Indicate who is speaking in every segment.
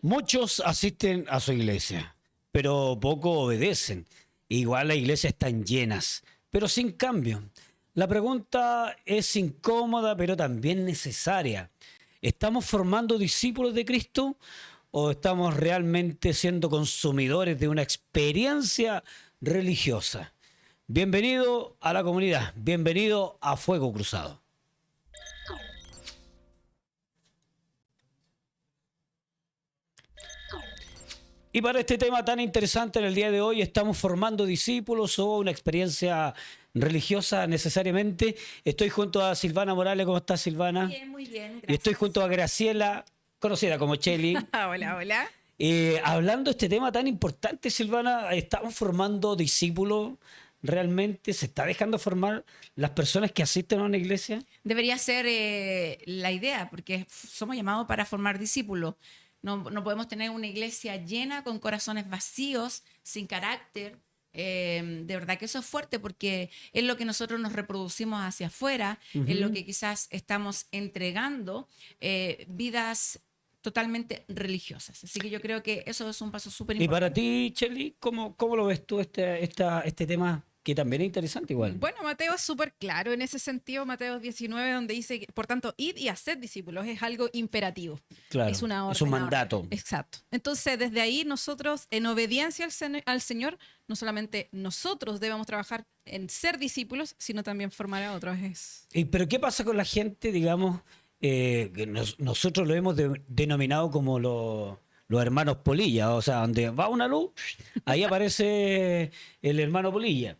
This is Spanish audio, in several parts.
Speaker 1: Muchos asisten a su iglesia, pero poco obedecen. Igual las iglesias están llenas, pero sin cambio. La pregunta es incómoda, pero también necesaria. ¿Estamos formando discípulos de Cristo o estamos realmente siendo consumidores de una experiencia religiosa? Bienvenido a la comunidad, bienvenido a Fuego Cruzado. Y para este tema tan interesante en el día de hoy, ¿estamos formando discípulos o una experiencia religiosa necesariamente? Estoy junto a Silvana Morales. ¿Cómo estás, Silvana?
Speaker 2: Muy bien,
Speaker 1: Y estoy
Speaker 2: gracias.
Speaker 1: junto a Graciela, conocida como Cheli.
Speaker 2: Hola, hola.
Speaker 1: Hablando de este tema tan importante, Silvana, ¿estamos formando discípulos realmente? ¿Se está dejando formar las personas que asisten a una iglesia?
Speaker 2: Debería ser la idea, porque somos llamados para formar discípulos. No podemos tener una iglesia llena con corazones vacíos, sin carácter. De verdad que eso es fuerte porque es lo que nosotros nos reproducimos hacia afuera, es lo
Speaker 1: Ujú.
Speaker 2: que quizás estamos entregando vidas totalmente religiosas. Así que yo creo que eso es un paso súper
Speaker 1: Y para
Speaker 2: importante.
Speaker 1: ti, Cheli, ¿cómo lo ves tú este tema que también es interesante igual?
Speaker 3: Bueno, Mateo es súper claro en ese sentido, Mateo 19, donde dice, por tanto, id y haced discípulos, es algo imperativo, es
Speaker 1: Claro,
Speaker 3: una
Speaker 1: es un
Speaker 3: orden.
Speaker 1: mandato.
Speaker 3: Exacto. Entonces, desde ahí nosotros, en obediencia al Señor, no solamente nosotros debemos trabajar en ser discípulos, sino también formar a otros.
Speaker 1: Pero ¿qué pasa con la gente, digamos, que nosotros lo hemos denominado como los hermanos Polilla? O sea, donde va una luz, ahí aparece el hermano Polilla.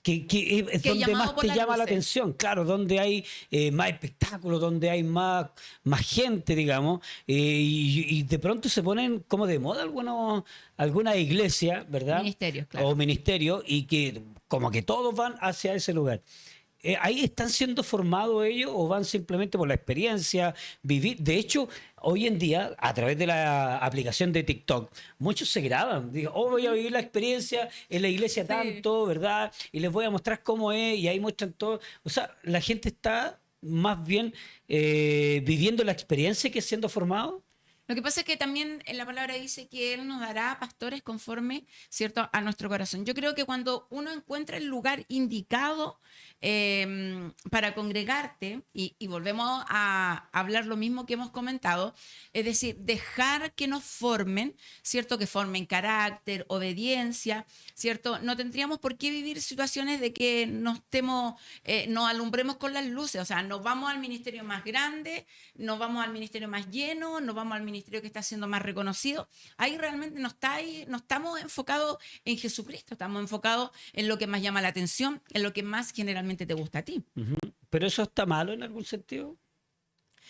Speaker 1: Que es
Speaker 2: Que
Speaker 1: donde
Speaker 2: llamado
Speaker 1: más
Speaker 2: por
Speaker 1: te
Speaker 2: las
Speaker 1: llama la
Speaker 2: luces.
Speaker 1: atención, claro, donde hay más espectáculos, donde hay más gente, digamos, y de pronto se ponen como de moda algunas iglesias, ¿verdad?
Speaker 2: Ministerios,
Speaker 1: O
Speaker 2: claro.
Speaker 1: ministerios, y que como que todos van hacia ese lugar. ¿Ahí están siendo formados ellos o van simplemente por la experiencia, vivir? De hecho, hoy en día, a través de la aplicación de TikTok, muchos se graban. Digo, oh, voy a vivir la experiencia en la iglesia
Speaker 3: Sí.
Speaker 1: tanto, ¿verdad? Y les voy a mostrar cómo es, y ahí muestran todo. O sea, la gente está más bien viviendo la experiencia que siendo formado.
Speaker 2: Lo que pasa es que también en la palabra dice que Él nos dará pastores conforme, ¿cierto?, a nuestro corazón. Yo creo que cuando uno encuentra el lugar indicado para congregarte, y volvemos a hablar lo mismo que hemos comentado, es decir, dejar que nos formen, ¿cierto?, que formen carácter, obediencia, ¿cierto? No tendríamos por qué vivir situaciones de que nos alumbremos con las luces, o sea, nos vamos al ministerio más grande, nos vamos al ministerio más lleno, nos vamos al ministerio que está siendo más reconocido. Ahí realmente no estamos enfocados en Jesucristo, estamos enfocados en lo que más llama la atención, en lo que más generalmente te gusta a ti.
Speaker 1: Ujú. Pero eso está malo en algún sentido.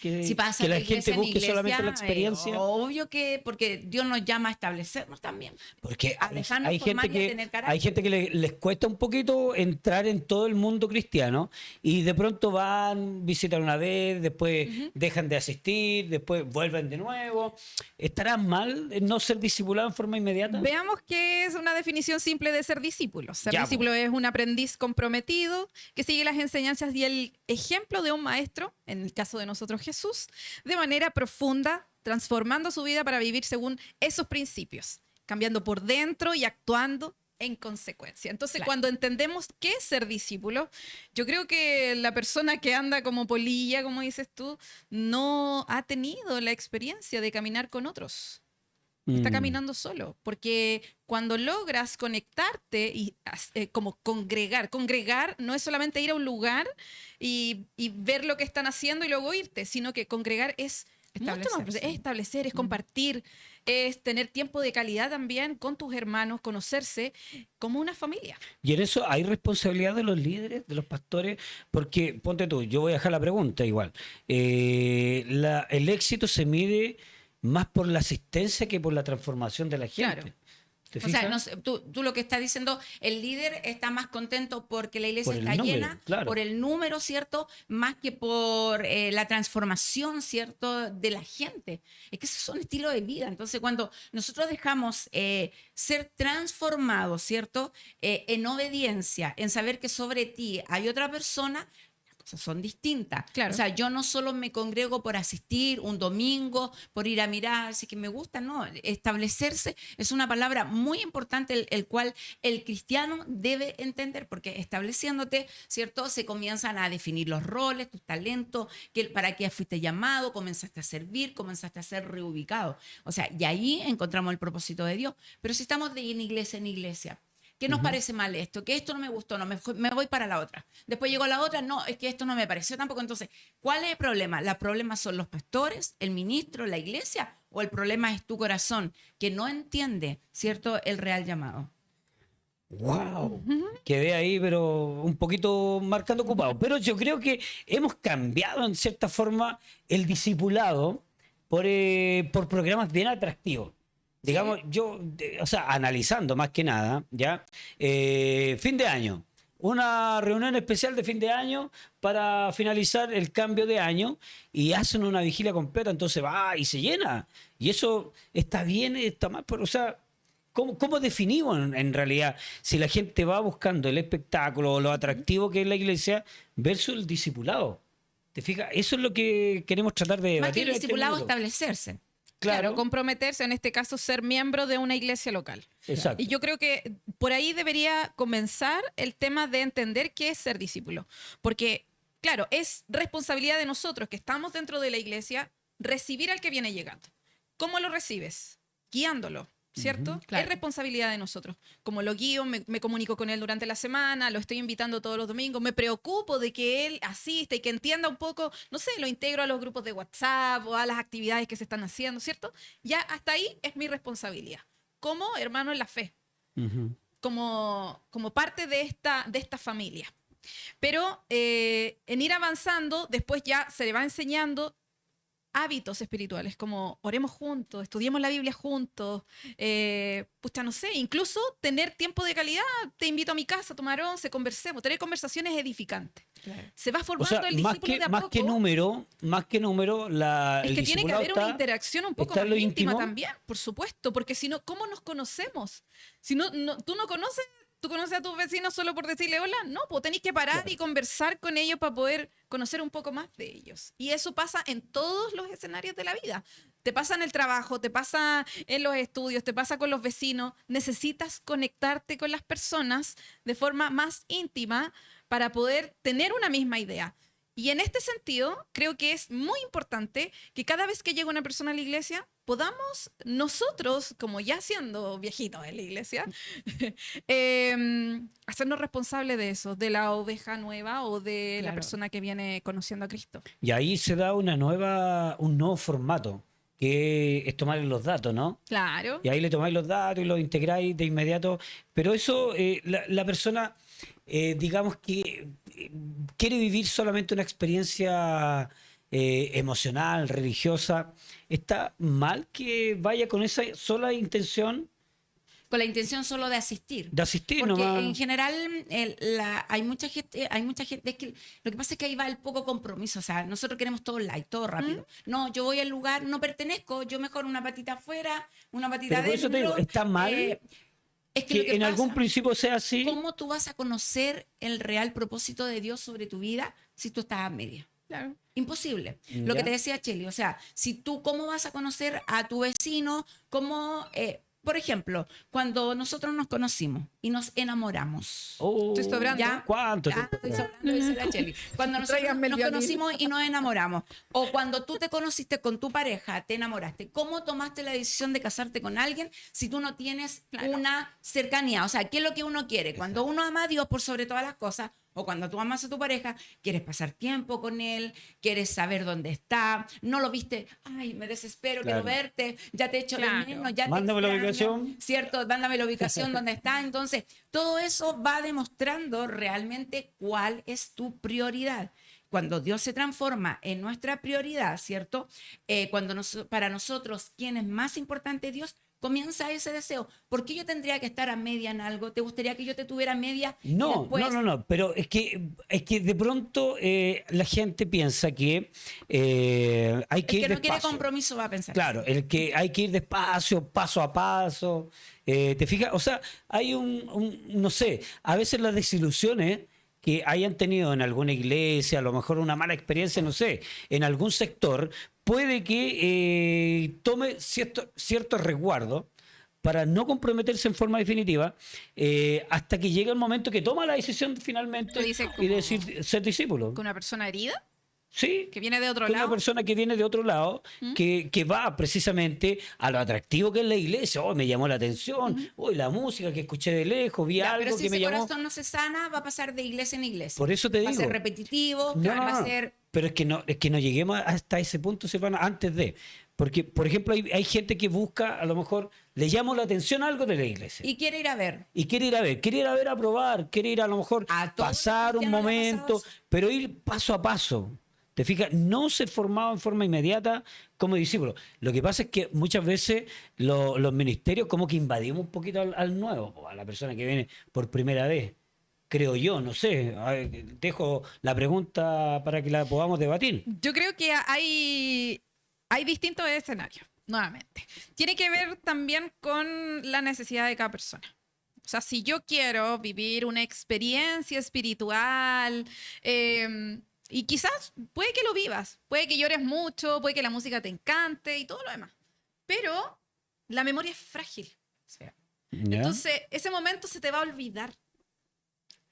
Speaker 2: Si
Speaker 1: Que
Speaker 2: pasa
Speaker 1: la
Speaker 2: de
Speaker 1: gente
Speaker 2: iglesia en
Speaker 1: busque solamente la
Speaker 2: iglesia,
Speaker 1: experiencia.
Speaker 2: obvio que porque Dios nos llama a establecernos también,
Speaker 1: Porque
Speaker 2: a dejarnos formar y a tener
Speaker 1: hay
Speaker 2: carácter.
Speaker 1: gente que les cuesta un poquito entrar en todo el mundo cristiano y de pronto van, visitan una vez, después
Speaker 3: Ujú.
Speaker 1: dejan de asistir, después vuelven de nuevo. ¿Estará mal en no ser discipulado en forma inmediata?
Speaker 3: Veamos qué es una definición simple de ser discípulo. Ser
Speaker 1: Ya, po.
Speaker 3: discípulo es un aprendiz comprometido que sigue las enseñanzas y el ejemplo de un maestro, en el caso de nosotros Jesús, de manera profunda, transformando su vida para vivir según esos principios, cambiando por dentro y actuando en consecuencia. Entonces,
Speaker 2: Claro.
Speaker 3: cuando entendemos qué es ser discípulo, yo creo que la persona que anda como polilla, como dices tú, no ha tenido la experiencia de caminar con otros. Está
Speaker 1: Mm.
Speaker 3: caminando solo, porque cuando logras conectarte y como congregar no es solamente ir a un lugar y ver lo que están haciendo y luego irte, sino que congregar es mucho más, es
Speaker 2: Establecerse.
Speaker 3: establecer, es
Speaker 2: Mm.
Speaker 3: compartir, es tener tiempo de calidad también con tus hermanos, conocerse como una familia.
Speaker 1: Y en eso hay responsabilidad de los líderes, de los pastores, porque ponte tú, yo voy a dejar la pregunta igual. El éxito se mide más por la asistencia que por la transformación de la
Speaker 3: Claro.
Speaker 1: gente. ¿Te
Speaker 2: O sea,
Speaker 1: fijas?
Speaker 2: no sé, tú lo que estás diciendo, el líder está más contento porque la iglesia
Speaker 1: Por el
Speaker 2: está
Speaker 1: número,
Speaker 2: llena,
Speaker 1: claro.
Speaker 2: por el número, ¿cierto? Más que por la transformación, ¿cierto? De la gente. Es que esos son estilos de vida. Entonces, cuando nosotros dejamos ser transformados, ¿cierto? En obediencia, en saber que sobre ti hay otra persona, cosas son distintas.
Speaker 3: Claro.
Speaker 2: O sea, yo no solo me congrego por asistir un domingo, por ir a mirar, si que me gusta, no. Establecerse es una palabra muy importante, el cual el cristiano debe entender, porque estableciéndote, ¿cierto? Se comienzan a definir los roles, tus talentos, para qué fuiste llamado, comenzaste a servir, comenzaste a ser reubicado. O sea, y ahí encontramos el propósito de Dios. Pero si estamos de iglesia en iglesia, ¿qué nos parece mal esto? Que esto no me gustó, no, me voy para la otra. Después llegó la otra, no, es que esto no me pareció tampoco. Entonces, ¿cuál es el problema? ¿El problema son los pastores, el ministro, la iglesia? ¿O el problema es tu corazón que no entiende, ¿cierto?, el real llamado?
Speaker 1: ¡Wow! Quedé ahí, pero un poquito marcando ocupado. Pero yo creo que hemos cambiado en cierta forma el discipulado por programas bien atractivos. Digamos, o sea, analizando más que nada, ¿ya? Fin de año. Una reunión especial de fin de año para finalizar el cambio de año y hacen una vigilia completa, entonces va y se llena. Y eso está bien, está mal, pero, o sea, ¿cómo definimos en realidad si la gente va buscando el espectáculo o lo atractivo que es la iglesia versus el discipulado? ¿Te fijas? Eso es lo que queremos tratar de
Speaker 2: Más que
Speaker 1: debatir.
Speaker 2: el discipulado, establecerse.
Speaker 3: Claro, comprometerse, en este caso, ser miembro de una iglesia local.
Speaker 1: Exacto.
Speaker 3: Y yo creo que por ahí debería comenzar el tema de entender qué es ser discípulo. Porque, claro, es responsabilidad de nosotros que estamos dentro de la iglesia recibir al que viene llegando. ¿Cómo lo recibes? Guiándolo, ¿cierto?
Speaker 2: Claro.
Speaker 3: Es responsabilidad de nosotros. Como lo guío, me comunico con él durante la semana, lo estoy invitando todos los domingos, me preocupo de que él asista y que entienda un poco, no sé, lo integro a los grupos de WhatsApp o a las actividades que se están haciendo, ¿cierto? Ya hasta ahí es mi responsabilidad, como hermano en la fe, como parte de esta familia. Pero en ir avanzando, después ya se le va enseñando hábitos espirituales, como oremos juntos, estudiemos la Biblia juntos, pucha, no sé, incluso tener tiempo de calidad. Te invito a mi casa a tomar once, conversemos, tener conversaciones edificantes.
Speaker 2: Claro.
Speaker 3: Se va
Speaker 1: O
Speaker 3: formando
Speaker 1: sea,
Speaker 3: el discípulo de a poco.
Speaker 1: más que número,
Speaker 3: Es
Speaker 1: el
Speaker 3: que tiene que
Speaker 1: discipulado
Speaker 3: haber una
Speaker 1: está-
Speaker 3: interacción un poco
Speaker 1: está en
Speaker 3: más
Speaker 1: lo
Speaker 3: íntima
Speaker 1: íntimo.
Speaker 3: también, por supuesto, porque si no, ¿cómo nos conocemos? Si tú no conoces, tú conoces a tus vecinos solo por decirle hola, no, pues tenés que parar y conversar con ellos para poder conocer un poco más de ellos. Y eso pasa en todos los escenarios de la vida. Te pasa en el trabajo, te pasa en los estudios, te pasa con los vecinos. Necesitas conectarte con las personas de forma más íntima para poder tener una misma idea. Y en este sentido, creo que es muy importante que cada vez que llega una persona a la iglesia, podamos nosotros, como ya siendo viejitos en la iglesia, hacernos responsables de eso, de la oveja nueva o de la
Speaker 2: Claro.
Speaker 3: persona que viene conociendo a Cristo.
Speaker 1: Y ahí se da un nuevo formato, que es tomar los datos, ¿no?
Speaker 3: Claro.
Speaker 1: Y ahí le tomáis los datos y los integráis de inmediato. Pero eso, la persona, digamos que quiere vivir solamente una experiencia emocional, religiosa. ¿Está mal que vaya con esa sola intención
Speaker 2: Con la intención solo de asistir.
Speaker 1: de asistir
Speaker 2: Porque
Speaker 1: nomás?
Speaker 2: en general hay mucha gente, es que lo que pasa es que ahí va el poco compromiso. O sea, nosotros queremos todo light, todo rápido. No, yo voy al lugar, no pertenezco, yo mejor una patita afuera, una patita
Speaker 1: Pero por eso te digo,
Speaker 2: adentro.
Speaker 1: ¿está mal
Speaker 2: Es que
Speaker 1: que
Speaker 2: lo que
Speaker 1: en algún
Speaker 2: pasa,
Speaker 1: principio sea así?
Speaker 2: ¿cómo tú vas a conocer el real propósito de Dios sobre tu vida si tú estás a media?
Speaker 3: Claro.
Speaker 2: Imposible. Lo que
Speaker 1: Ya.
Speaker 2: te decía Cheli, o sea, si tú, ¿cómo vas a conocer a tu vecino? ¿Cómo, por ejemplo, cuando nosotros nos conocimos y nos enamoramos?
Speaker 1: Oh,
Speaker 3: Estoy sobrando.
Speaker 2: ¿Ya?
Speaker 1: ¿Cuánto
Speaker 2: Ya,
Speaker 1: tiempo?
Speaker 2: estoy sobrando, dice la Cheli. Cuando nosotros
Speaker 3: Tráiganme el
Speaker 2: nos
Speaker 3: violín.
Speaker 2: conocimos y nos enamoramos, o cuando tú te conociste con tu pareja, te enamoraste, ¿cómo tomaste la decisión de casarte con alguien si tú no tienes una cercanía? O sea, ¿qué es lo que uno quiere? Cuando uno ama a Dios por sobre todas las cosas, o cuando tú amas a tu pareja, quieres pasar tiempo con él, quieres saber dónde está, no lo viste, ay, me desespero,
Speaker 1: Claro.
Speaker 2: quiero verte, ya te echo
Speaker 3: Claro.
Speaker 2: de menos, ya
Speaker 1: Mándame
Speaker 2: te
Speaker 1: la
Speaker 2: extraño,
Speaker 1: ubicación.
Speaker 2: ¿cierto? Mándame la ubicación donde está. Entonces, todo eso va demostrando realmente cuál es tu prioridad. Cuando Dios se transforma en nuestra prioridad, ¿cierto? Para nosotros, ¿quién es más importante? Dios. Comienza ese deseo. ¿Por qué yo tendría que estar a media en algo? ¿Te gustaría que yo te tuviera a media? y
Speaker 1: No,
Speaker 2: después-
Speaker 1: no, pero es que de pronto la gente piensa que hay
Speaker 2: El
Speaker 1: que ir
Speaker 2: que no quiere
Speaker 1: despacio.
Speaker 2: compromiso va a pensar.
Speaker 1: Claro, el que hay que ir despacio, paso a paso. ¿Te fijas? O sea, hay no sé, a veces las desilusiones que hayan tenido en alguna iglesia, a lo mejor una mala experiencia, no sé, en algún sector, puede que tome cierto resguardo para no comprometerse en forma definitiva hasta que llegue el momento que toma la decisión finalmente
Speaker 3: Tú dices
Speaker 1: y
Speaker 3: como-
Speaker 1: decir ser discípulo.
Speaker 3: Con una persona herida
Speaker 1: Sí,
Speaker 3: que viene de otro
Speaker 1: con una
Speaker 3: lado.
Speaker 1: persona que viene de otro lado, que va precisamente a lo atractivo que es la iglesia. Oh, me llamó la atención. Oh, la música que escuché de lejos, vi
Speaker 2: Ya,
Speaker 1: algo
Speaker 2: pero si
Speaker 1: que me
Speaker 2: ese
Speaker 1: llamó.
Speaker 2: corazón no se sana, va a pasar de iglesia en iglesia.
Speaker 1: Por eso te
Speaker 2: Va a
Speaker 1: digo.
Speaker 2: ser repetitivo,
Speaker 1: No,
Speaker 2: va
Speaker 1: no,
Speaker 2: a
Speaker 1: no.
Speaker 2: ser...
Speaker 1: Pero es que no lleguemos hasta ese punto, Silvana, antes de. Porque, por ejemplo, hay gente que busca, a lo mejor, le llama la atención algo de la iglesia.
Speaker 2: Y quiere ir a ver.
Speaker 1: Y quiere ir a ver a probar, quiere ir a lo mejor
Speaker 2: A todos los
Speaker 1: pasar un
Speaker 2: cristianos le ha
Speaker 1: momento,
Speaker 2: pasado eso.
Speaker 1: pero ir paso a paso. ¿Te fijas? No ser formado en forma inmediata como discípulo. Lo que pasa es que muchas veces los ministerios como que invadimos un poquito al nuevo, a la persona que viene por primera vez. Creo yo, no sé. A ver, dejo la pregunta para que la podamos debatir.
Speaker 3: Yo creo que hay distintos escenarios, nuevamente. Tiene que ver también con la necesidad de cada persona. O sea, si yo quiero vivir una experiencia espiritual, y quizás puede que lo vivas, puede que llores mucho, puede que la música te encante y todo lo demás, pero la memoria es frágil.
Speaker 1: ¿Ya?
Speaker 3: Entonces, ese momento se te va a olvidar.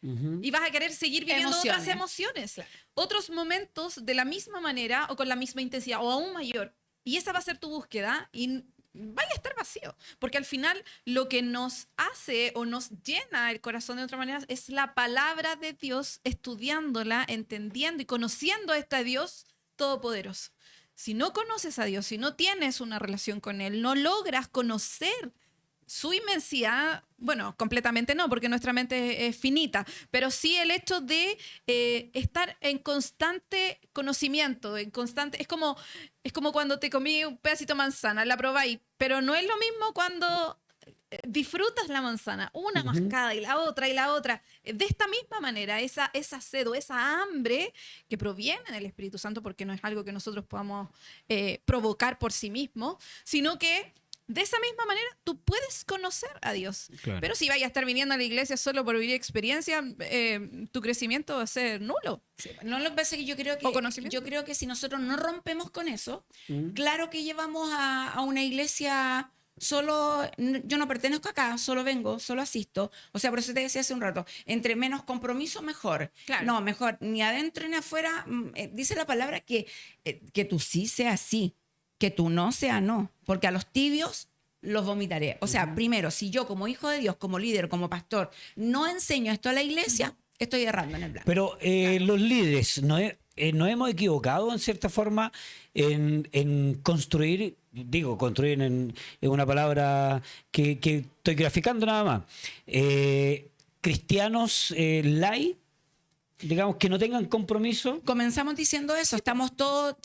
Speaker 1: Ujú.
Speaker 3: Y vas a querer seguir viviendo otras
Speaker 2: Emociones.
Speaker 3: emociones, otros momentos de la misma manera o con la misma intensidad o aún mayor. Y esa va a ser tu búsqueda y vaya a estar vacío. Porque al final lo que nos hace o nos llena el corazón de otra manera es la palabra de Dios, estudiándola, entendiendo y conociendo a este Dios todopoderoso. Si no conoces a Dios, si no tienes una relación con Él, no logras conocer su inmensidad, bueno, completamente no, porque nuestra mente es finita, pero sí el hecho de estar en constante conocimiento, es como cuando te comí un pedacito de manzana, la probáis, pero no es lo mismo cuando disfrutas la manzana, una mascada y la otra y la otra. De esta misma manera, esa sed o esa hambre que proviene del Espíritu Santo, porque no es algo que nosotros podamos provocar por sí mismos, sino que de esa misma manera tú puedes conocer a Dios.
Speaker 1: Claro.
Speaker 3: Pero si vayas a estar viniendo a la iglesia solo por vivir experiencia, tu crecimiento va a ser nulo.
Speaker 2: No lo que pasa es que
Speaker 3: O conocimiento.
Speaker 2: yo creo que si nosotros no rompemos con eso, claro que llevamos a una iglesia solo, yo no pertenezco acá, solo vengo, solo asisto. O sea, por eso te decía hace un rato, entre menos compromiso, mejor.
Speaker 3: Claro.
Speaker 2: No, mejor, ni adentro ni afuera. Dice la palabra que tú sí sea sí, que tú no sea no, porque a los tibios los vomitaré. O sea, primero, si yo como hijo de Dios, como líder, como pastor, no enseño esto a la iglesia, estoy errando en el plan.
Speaker 1: Pero los líderes, ¿nos hemos equivocado en cierta forma en construir, digo, construir en una palabra que estoy graficando nada más, cristianos light, digamos, que no tengan compromiso?
Speaker 2: Comenzamos diciendo eso, estamos todos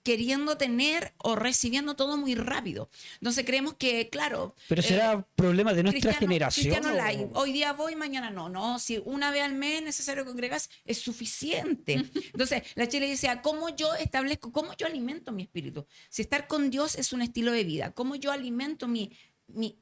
Speaker 2: queriendo tener o recibiendo todo muy rápido. Entonces creemos que, claro...
Speaker 1: Pero será problema de nuestra generación.
Speaker 2: Cristiano
Speaker 1: ¿o?
Speaker 2: light, hoy día voy, mañana no. No, si una vez al mes es necesario congregarse, es suficiente. Entonces, la Chile decía, ¿cómo yo establezco, cómo yo alimento mi espíritu? Si estar con Dios es un estilo de vida, ¿cómo yo alimento mi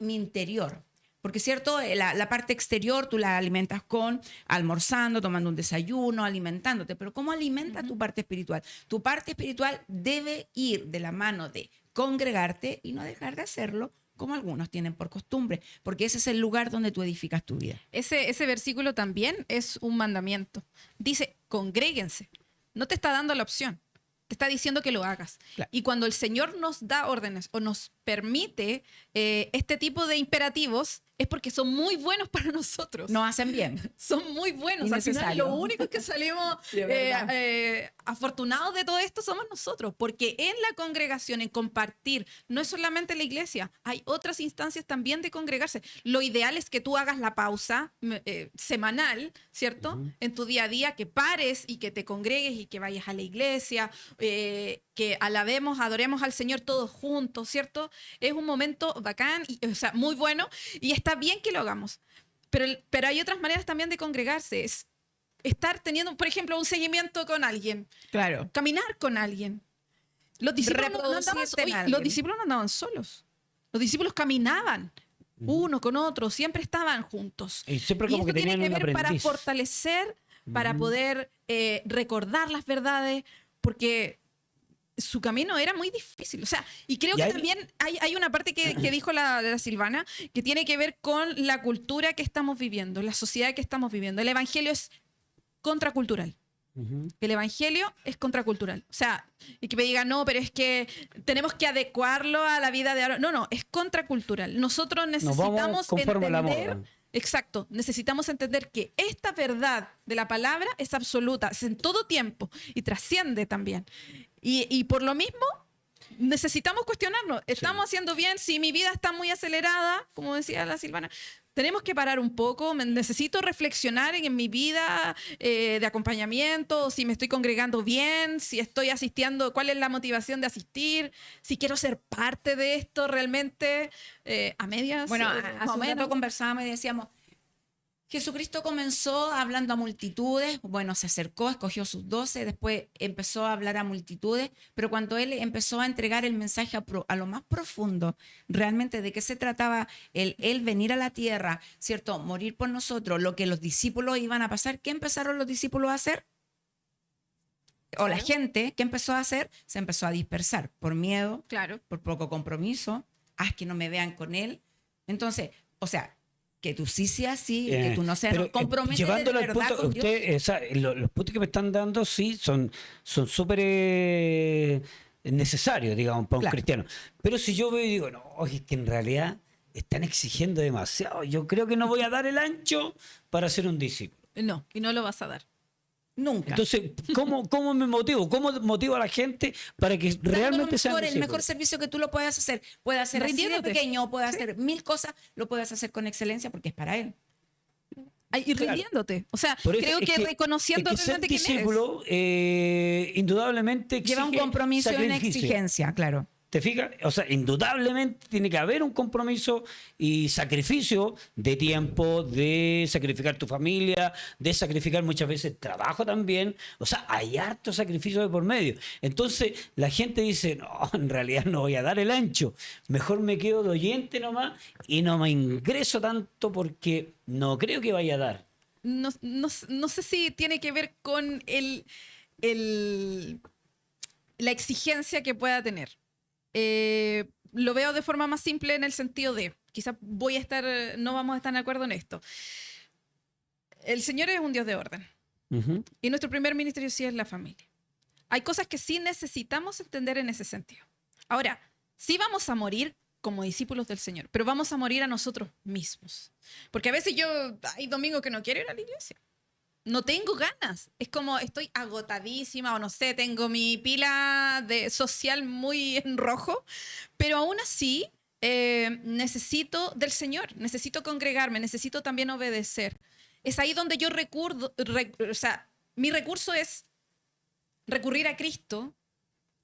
Speaker 2: interior? Porque, ¿cierto? La parte exterior tú la alimentas con almorzando, tomando un desayuno, alimentándote. Pero ¿cómo alimenta tu parte espiritual? Tu parte espiritual debe ir de la mano de congregarte y no dejar de hacerlo como algunos tienen por costumbre, porque ese es el lugar donde tú edificas tu vida.
Speaker 3: Ese versículo también es un mandamiento. Dice, congréguense. No te está dando la opción. Te está diciendo que lo hagas.
Speaker 2: Claro.
Speaker 3: Y cuando el Señor nos da órdenes o nos permite este tipo de imperativos, es porque son muy buenos para nosotros.
Speaker 2: No hacen bien.
Speaker 3: Son muy buenos. Al final,
Speaker 2: Innecesario.
Speaker 3: lo único que salimos
Speaker 2: De verdad.
Speaker 3: afortunados de todo esto somos nosotros, porque en la congregación, en compartir, no es solamente la iglesia, hay otras instancias también de congregarse. Lo ideal es que tú hagas la pausa semanal, ¿cierto? En tu día a día, que pares y que te congregues y que vayas a la iglesia, que alabemos, adoremos al Señor todos juntos, ¿cierto? Es un momento bacán, o sea, muy bueno, y está bien que lo hagamos. Pero hay otras maneras también de congregarse. Es estar teniendo, por ejemplo, un seguimiento con alguien,
Speaker 2: Claro.
Speaker 3: caminar con alguien. Los discípulos
Speaker 2: Reproducirte en alguien.
Speaker 3: los discípulos no andaban solos. Los discípulos caminaban uno con otro, siempre estaban juntos.
Speaker 1: Y siempre como
Speaker 3: eso
Speaker 1: que
Speaker 3: tiene
Speaker 1: tenían
Speaker 3: que
Speaker 1: un
Speaker 3: ver para
Speaker 1: aprendiz.
Speaker 3: fortalecer para poder recordar las verdades, porque su camino era muy difícil. O sea, y creo que también hay una parte que dijo la Silvana, que tiene que ver con la cultura que estamos viviendo, la sociedad que estamos viviendo. El evangelio es contracultural. El evangelio es contracultural. O sea, y que me digan, no, pero es que tenemos que adecuarlo a la vida de ahora. No, es contracultural. Nosotros necesitamos entender. Exacto, necesitamos entender que esta verdad de la palabra es absoluta, es en todo tiempo y trasciende también. Y por lo mismo, necesitamos cuestionarnos. ¿Estamos haciendo bien? Si mi vida está muy acelerada, como decía la Silvana, tenemos que parar un poco. Necesito reflexionar en mi vida de acompañamiento, si me estoy congregando bien, si estoy asistiendo, cuál es la motivación de asistir, si quiero ser parte de esto realmente a medias.
Speaker 2: Bueno, hace un rato conversábamos y decíamos, Jesucristo comenzó hablando a multitudes, bueno, se acercó, escogió sus 12, después empezó a hablar a multitudes, pero cuando él empezó a entregar el mensaje a lo más profundo, realmente de qué se trataba el venir a la tierra, ¿cierto? Morir por nosotros, lo que los discípulos iban a pasar, ¿qué empezaron los discípulos a hacer? O la gente, ¿qué empezó a hacer? Se empezó a dispersar por miedo, por poco compromiso, haz que no me vean con él. Entonces, o sea, que tú sí seas así, que tú no seas comprométete de verdad
Speaker 1: punto,
Speaker 2: con Dios.
Speaker 1: Los puntos que me están dando sí son súper necesarios, digamos, para un cristiano. Pero si yo veo y digo, no, es que en realidad están exigiendo demasiado, yo creo que no voy a dar el ancho para ser un discípulo.
Speaker 3: No, y no lo vas a dar.
Speaker 2: Nunca.
Speaker 1: Entonces, ¿cómo me motivo? ¿Cómo motivo a la gente para que realmente sea
Speaker 2: el mejor servicio que tú lo puedas hacer? Puede hacer así de pequeño, puede hacer 1000 cosas, lo puedes hacer con excelencia porque es para él.
Speaker 3: Y rindiéndote. O sea, creo que reconociendo realmente quién eres.
Speaker 1: Ser discípulo, indudablemente
Speaker 2: lleva un compromiso y una exigencia, claro.
Speaker 1: ¿Te fijas? O sea, indudablemente tiene que haber un compromiso y sacrificio de tiempo, de sacrificar tu familia, de sacrificar muchas veces trabajo también. O sea, hay harto sacrificio de por medio. Entonces, la gente dice, no, en realidad no voy a dar el ancho. Mejor me quedo de oyente nomás y no me ingreso tanto porque no creo que vaya a dar.
Speaker 3: No sé si tiene que ver con la exigencia que pueda tener. Lo veo de forma más simple en el sentido de, quizás no vamos a estar de acuerdo en esto. El Señor es un Dios de orden. Y nuestro primer ministerio sí es la familia. Hay cosas que sí necesitamos entender en ese sentido. Ahora, sí vamos a morir como discípulos del Señor, pero vamos a morir a nosotros mismos. Porque a veces hay domingos que no quiero ir a la iglesia. No tengo ganas. Es como estoy agotadísima o no sé, tengo mi pila social muy en rojo, pero aún así necesito del Señor, necesito congregarme, necesito también obedecer. Es ahí donde yo mi recurso es recurrir a Cristo,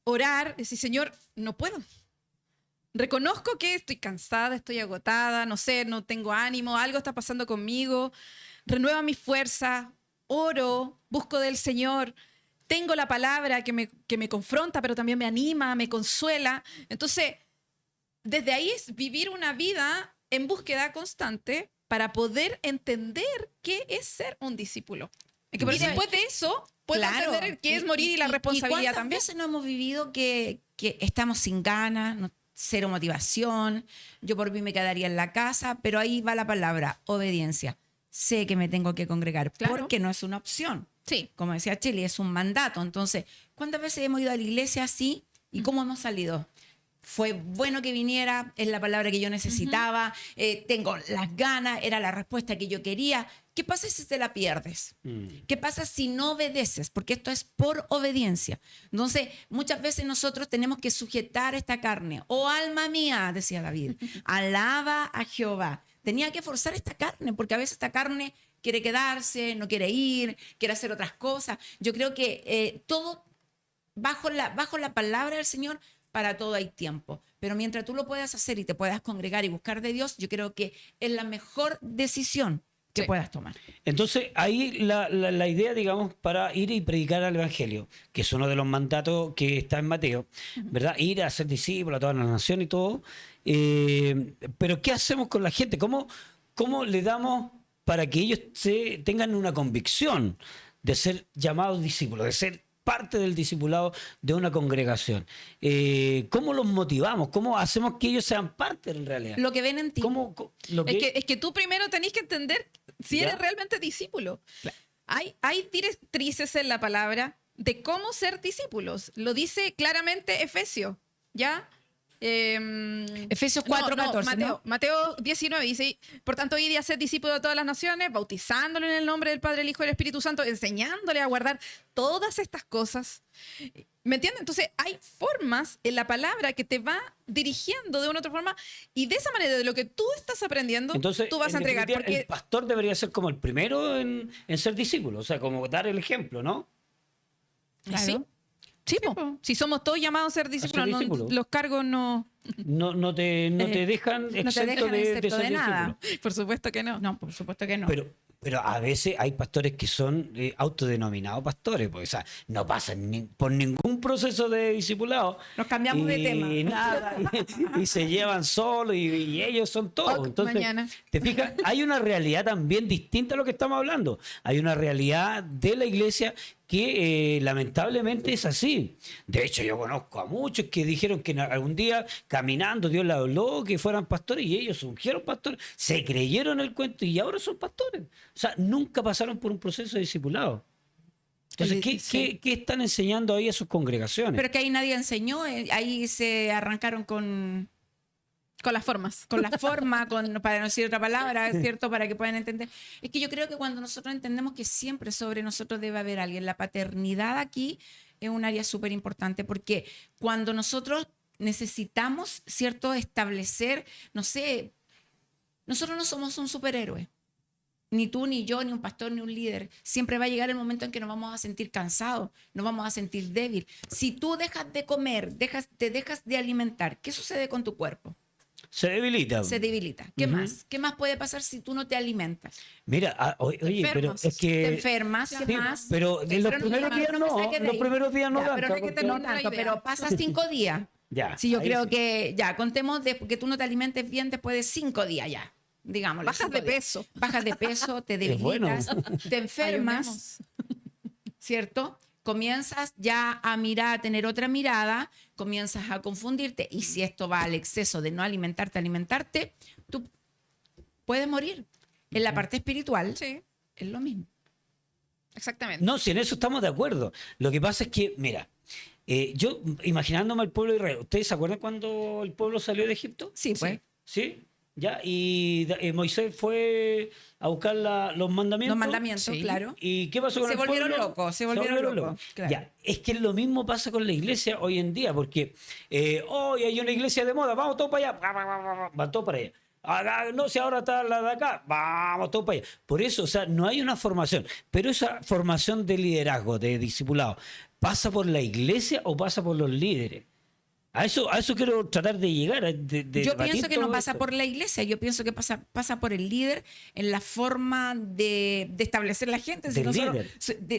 Speaker 3: orar, decir, Señor, no puedo. Reconozco que estoy cansada, estoy agotada, no sé, no tengo ánimo, algo está pasando conmigo. Renueva mi fuerza. Oro, busco del Señor, tengo la palabra que me confronta, pero también me anima, me consuela. Entonces, desde ahí es vivir una vida en búsqueda constante para poder entender qué es ser un discípulo. Y después de eso, puedo entender qué es morir y la responsabilidad también.
Speaker 2: ¿Cuántas veces no hemos vivido que estamos sin ganas, cero motivación? Yo por mí me quedaría en la casa, pero ahí va la palabra, obediencia. Sé que me tengo que congregar porque no es una opción.
Speaker 3: Sí.
Speaker 2: Como decía Chile, es un mandato. Entonces, ¿cuántas veces hemos ido a la iglesia así y cómo hemos salido? Fue bueno que viniera, es la palabra que yo necesitaba, tengo las ganas, era la respuesta que yo quería. ¿Qué pasa si te la pierdes? ¿Qué pasa si no obedeces? Porque esto es por obediencia. Entonces, muchas veces nosotros tenemos que sujetar esta carne. Oh, alma mía, decía David, alaba a Jehová. Tenía que forzar esta carne, porque a veces esta carne quiere quedarse, no quiere ir, quiere hacer otras cosas. Yo creo que todo bajo la palabra del Señor, para todo hay tiempo. Pero mientras tú lo puedas hacer y te puedas congregar y buscar de Dios, yo creo que es la mejor decisión que puedas tomar.
Speaker 1: Entonces, ahí la idea, digamos, para ir y predicar al Evangelio, que es uno de los mandatos que está en Mateo, ¿verdad? Ir a ser discípulo a toda la nación y todo. Pero ¿qué hacemos con la gente? ¿Cómo le damos para que ellos tengan una convicción de ser llamados discípulos, de ser parte del discipulado de una congregación. ¿Cómo los motivamos? ¿Cómo hacemos que ellos sean parte en realidad?
Speaker 2: Lo que ven en ti.
Speaker 3: Es que tú primero tenés que entender si
Speaker 1: ¿Ya?
Speaker 3: eres realmente discípulo. Hay directrices en la palabra de cómo ser discípulos. Lo dice claramente Efesios, ¿ya?
Speaker 2: Efesios 4:14, ¿no?
Speaker 3: Mateo 19 dice, por tanto, id y haced discípulos de todas las naciones, bautizándolo en el nombre del Padre, el Hijo y el Espíritu Santo, enseñándole a guardar todas estas cosas. ¿Me entiendes? Entonces, hay formas en la palabra que te va dirigiendo de una u otra forma y de esa manera, de lo que tú estás aprendiendo,
Speaker 1: Entonces,
Speaker 3: tú vas a
Speaker 1: en
Speaker 3: entregar.
Speaker 1: definitiva,
Speaker 3: Porque
Speaker 1: el pastor debería ser como el primero en ser discípulo, o sea, como dar el ejemplo, ¿no?
Speaker 2: Claro.
Speaker 3: sí, sí, po. Si somos todos llamados a ser discípulos,
Speaker 1: discípulos.
Speaker 3: los cargos no...
Speaker 1: No te dejan
Speaker 2: no te
Speaker 1: exento
Speaker 2: dejan
Speaker 1: de
Speaker 2: excepto
Speaker 1: ser
Speaker 2: de nada.
Speaker 1: discípulo.
Speaker 3: Por supuesto que no.
Speaker 2: No, por supuesto que no.
Speaker 1: Pero a veces hay pastores que son autodenominados pastores, pues, o sea, no pasan por ningún proceso de discipulado.
Speaker 2: Nos cambiamos de tema.
Speaker 1: Y nada, y se llevan solos y ellos son todos.
Speaker 3: Ok,
Speaker 1: Entonces,
Speaker 3: mañana.
Speaker 1: ¿te fijas? Hay una realidad también distinta a lo que estamos hablando. Hay una realidad de la iglesia que lamentablemente es así. De hecho, yo conozco a muchos que dijeron que algún día caminando Dios les habló que fueran pastores y ellos ungieron pastores, se creyeron el cuento y ahora son pastores. O sea, nunca pasaron por un proceso de discipulado. Entonces,
Speaker 2: Sí.
Speaker 1: ¿qué están enseñando ahí a sus congregaciones?
Speaker 2: Pero que ahí nadie enseñó, ahí se arrancaron con
Speaker 3: Con las formas.
Speaker 2: la forma, para no decir otra palabra, ¿cierto? Para que puedan entender. Es que yo creo que cuando nosotros entendemos que siempre sobre nosotros debe haber alguien, la paternidad aquí es un área súper importante, porque cuando nosotros necesitamos, ¿cierto?, establecer, no sé, nosotros no somos un superhéroe. Ni tú, ni yo, ni un pastor, ni un líder. Siempre va a llegar el momento en que nos vamos a sentir cansados, nos vamos a sentir débil. Si tú dejas de comer, te dejas de alimentar, ¿qué sucede con tu cuerpo?
Speaker 1: Se debilita.
Speaker 2: Se debilita. ¿Qué más? ¿Qué más puede pasar si tú no te alimentas?
Speaker 1: Mira, oye, pero
Speaker 3: enfermas.
Speaker 1: es que...
Speaker 2: Te enfermas, ¿qué
Speaker 1: Sí,
Speaker 2: más?
Speaker 1: pero en los
Speaker 2: Pero
Speaker 1: primeros días
Speaker 2: me
Speaker 1: no,
Speaker 2: saques de
Speaker 1: los
Speaker 2: ahí.
Speaker 1: primeros días no
Speaker 2: Ya,
Speaker 1: tanto,
Speaker 2: pero no,
Speaker 1: porque-
Speaker 2: no
Speaker 3: no
Speaker 2: tanto,
Speaker 3: idea.
Speaker 2: pero pasa 5 días.
Speaker 1: Ya,
Speaker 2: Si yo
Speaker 1: ahí
Speaker 2: creo
Speaker 1: sí.
Speaker 2: que, ya, contemos de que tú no te alimentes bien después de 5 días ya. Digámoslo.
Speaker 3: Bajas
Speaker 2: 5
Speaker 3: de
Speaker 2: días.
Speaker 3: peso.
Speaker 2: Bajas de peso, te
Speaker 1: Es bueno.
Speaker 2: debilitas, te enfermas, ¿cierto? Comienzas ya a mirar, a tener otra mirada, comienzas a confundirte y si esto va al exceso de no alimentarte, tú puedes morir. En la parte espiritual
Speaker 3: Sí,
Speaker 2: es lo mismo.
Speaker 3: exactamente.
Speaker 1: No, si en eso estamos de acuerdo. Lo que pasa es que, mira, yo imaginándome al pueblo de Israel, ¿ustedes se acuerdan cuando el pueblo salió de Egipto?
Speaker 2: Sí, pues.
Speaker 1: ¿Sí? ¿Ya? Y Moisés fue a buscar los mandamientos.
Speaker 2: Los mandamientos,
Speaker 3: Sí.
Speaker 2: claro.
Speaker 1: ¿Y qué pasó con
Speaker 2: Se
Speaker 1: el
Speaker 2: volvieron
Speaker 1: pueblo?
Speaker 2: locos, se volvieron locos, claro.
Speaker 1: Ya, es que lo mismo pasa con la iglesia hoy en día, porque hoy hay una iglesia de moda, vamos todos para allá, van todos para allá. No sé, ahora está la de acá, vamos todos para allá. Por eso, o sea, no hay una formación, pero esa formación de liderazgo, de discipulado, ¿pasa por la iglesia o pasa por los líderes? A eso quiero tratar de llegar. De
Speaker 2: Yo
Speaker 1: debatir
Speaker 2: pienso que no
Speaker 1: todo
Speaker 2: pasa
Speaker 1: esto.
Speaker 2: por la iglesia, yo pienso que pasa por el líder en la forma de establecer la gente.
Speaker 1: Del líder.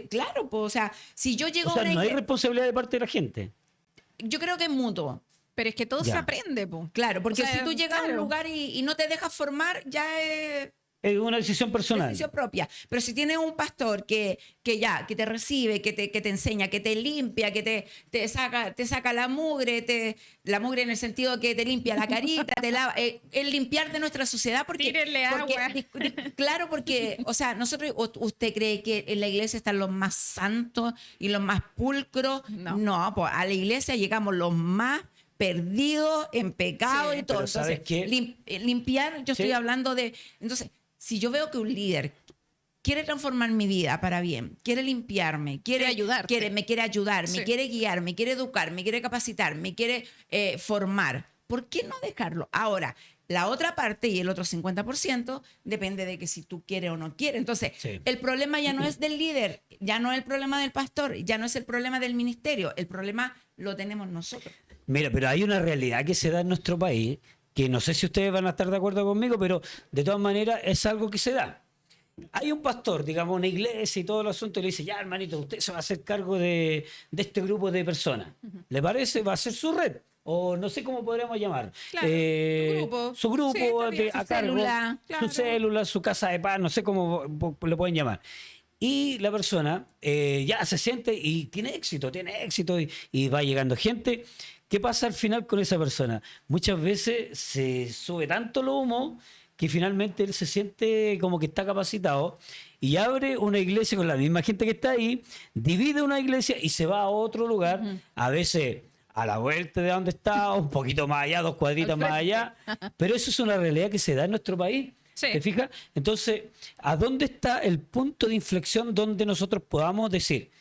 Speaker 2: Claro, pues, o sea, si yo llego
Speaker 1: O sea,
Speaker 2: a una
Speaker 1: no hay
Speaker 2: iglesia,
Speaker 1: responsabilidad de parte de la gente.
Speaker 2: yo creo que es mutuo.
Speaker 3: Pero es que todo
Speaker 1: Ya.
Speaker 3: se aprende, po.
Speaker 2: Claro, porque
Speaker 3: O sea,
Speaker 2: si tú llegas a un
Speaker 3: claro.
Speaker 2: lugar y no te dejas formar, ya es
Speaker 1: Es una decisión personal.
Speaker 2: decisión propia. Pero si tienes un pastor que te recibe, que te enseña, que te limpia, que te saca la mugre en el sentido que te limpia la carita, te lava, el limpiar de nuestra sociedad, porque,
Speaker 3: Tírenle
Speaker 2: porque-
Speaker 3: agua.
Speaker 2: claro, porque, o sea, ¿usted cree que en la iglesia están los más santos y los más pulcros?
Speaker 3: No.
Speaker 2: Pues a la iglesia llegamos los más perdidos en pecado
Speaker 3: Sí,
Speaker 2: y todo.
Speaker 1: pero ¿sabes
Speaker 2: Entonces,
Speaker 1: qué?
Speaker 2: limpiar, yo
Speaker 1: Sí.
Speaker 2: estoy hablando de... Entonces, si yo veo que un líder quiere transformar mi vida para bien, quiere limpiarme, quiere
Speaker 3: ayudarte.
Speaker 2: me quiere ayudar,
Speaker 3: Sí.
Speaker 2: me quiere guiar, me quiere educar, me quiere capacitar, me quiere formar, ¿por qué no dejarlo? Ahora, la otra parte y el otro 50% depende de que si tú quieres o no quieres. Entonces,
Speaker 1: Sí.
Speaker 2: el problema ya no es del líder, ya no es el problema del pastor, ya no es el problema del ministerio, el problema lo tenemos nosotros.
Speaker 1: Mira, pero hay una realidad que se da en nuestro país, que no sé si ustedes van a estar de acuerdo conmigo, pero de todas maneras es algo que se da. Hay un pastor, digamos, una iglesia y todo el asunto, y le dice, ya hermanito, usted se va a hacer cargo de este grupo de personas. ¿Le parece? Va a ser su red. O no sé cómo podríamos llamar.
Speaker 3: Claro,
Speaker 1: Su grupo
Speaker 3: Sí, está bien.
Speaker 1: a
Speaker 2: Su
Speaker 1: cargo,
Speaker 2: célula,
Speaker 3: claro.
Speaker 1: su célula, su casa de paz, no sé cómo lo pueden llamar. y la persona ya se siente y tiene éxito y va llegando gente. ¿Qué pasa al final con esa persona? Muchas veces se sube tanto el humo que finalmente él se siente como que está capacitado y abre una iglesia con la misma gente que está ahí, divide una iglesia y se va a otro lugar, a veces a la vuelta de donde está, un poquito más allá, 2 cuadritas más allá, pero eso es una realidad que se da en nuestro país.
Speaker 3: Sí.
Speaker 1: ¿Te fijas? Entonces, ¿a dónde está el punto de inflexión donde nosotros podamos decir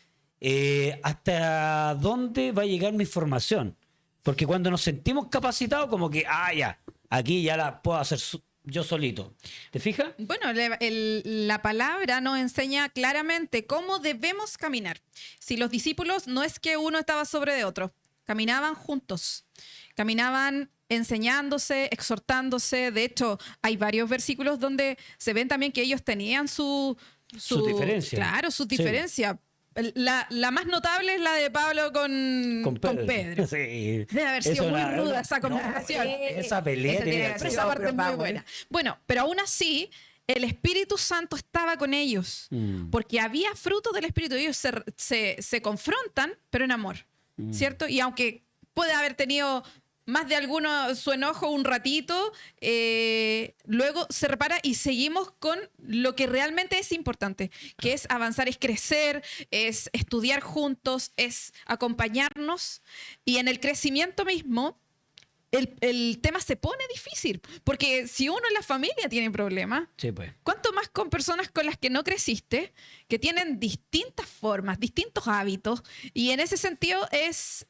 Speaker 1: hasta dónde va a llegar mi formación? Porque cuando nos sentimos capacitados, como que, ya, aquí ya la puedo hacer yo solito. ¿Te fijas?
Speaker 3: Bueno, la palabra nos enseña claramente cómo debemos caminar. Si los discípulos no es que uno estaba sobre de otro, caminaban juntos, caminaban enseñándose, exhortándose. De hecho, hay varios versículos donde se ven también que ellos tenían su
Speaker 1: diferencia.
Speaker 3: Claro, sus
Speaker 1: Sí.
Speaker 3: diferencias. La más notable es la de Pablo con Pedro.
Speaker 1: Sí.
Speaker 3: Debe haber sido
Speaker 1: Eso
Speaker 3: muy
Speaker 1: era-
Speaker 3: ruda esa conversación.
Speaker 1: Esa pelea
Speaker 2: Esa
Speaker 1: tiene
Speaker 2: tiene
Speaker 1: que
Speaker 2: que
Speaker 1: ser-
Speaker 3: Esa parte es muy
Speaker 2: Power.
Speaker 3: buena. Bueno, pero aún así, el Espíritu Santo estaba con ellos, porque había fruto del Espíritu. Ellos se confrontan, pero en amor, ¿cierto? Y aunque puede haber tenido más de alguno su enojo un ratito, luego se repara y seguimos con lo que realmente es importante, que es avanzar, es crecer, es estudiar juntos, es acompañarnos. Y en el crecimiento mismo, el tema se pone difícil, porque si uno en la familia tiene problemas,
Speaker 1: Sí, pues.
Speaker 3: ¿cuánto más con personas con las que no creciste, que tienen distintas formas, distintos hábitos? Y en ese sentido es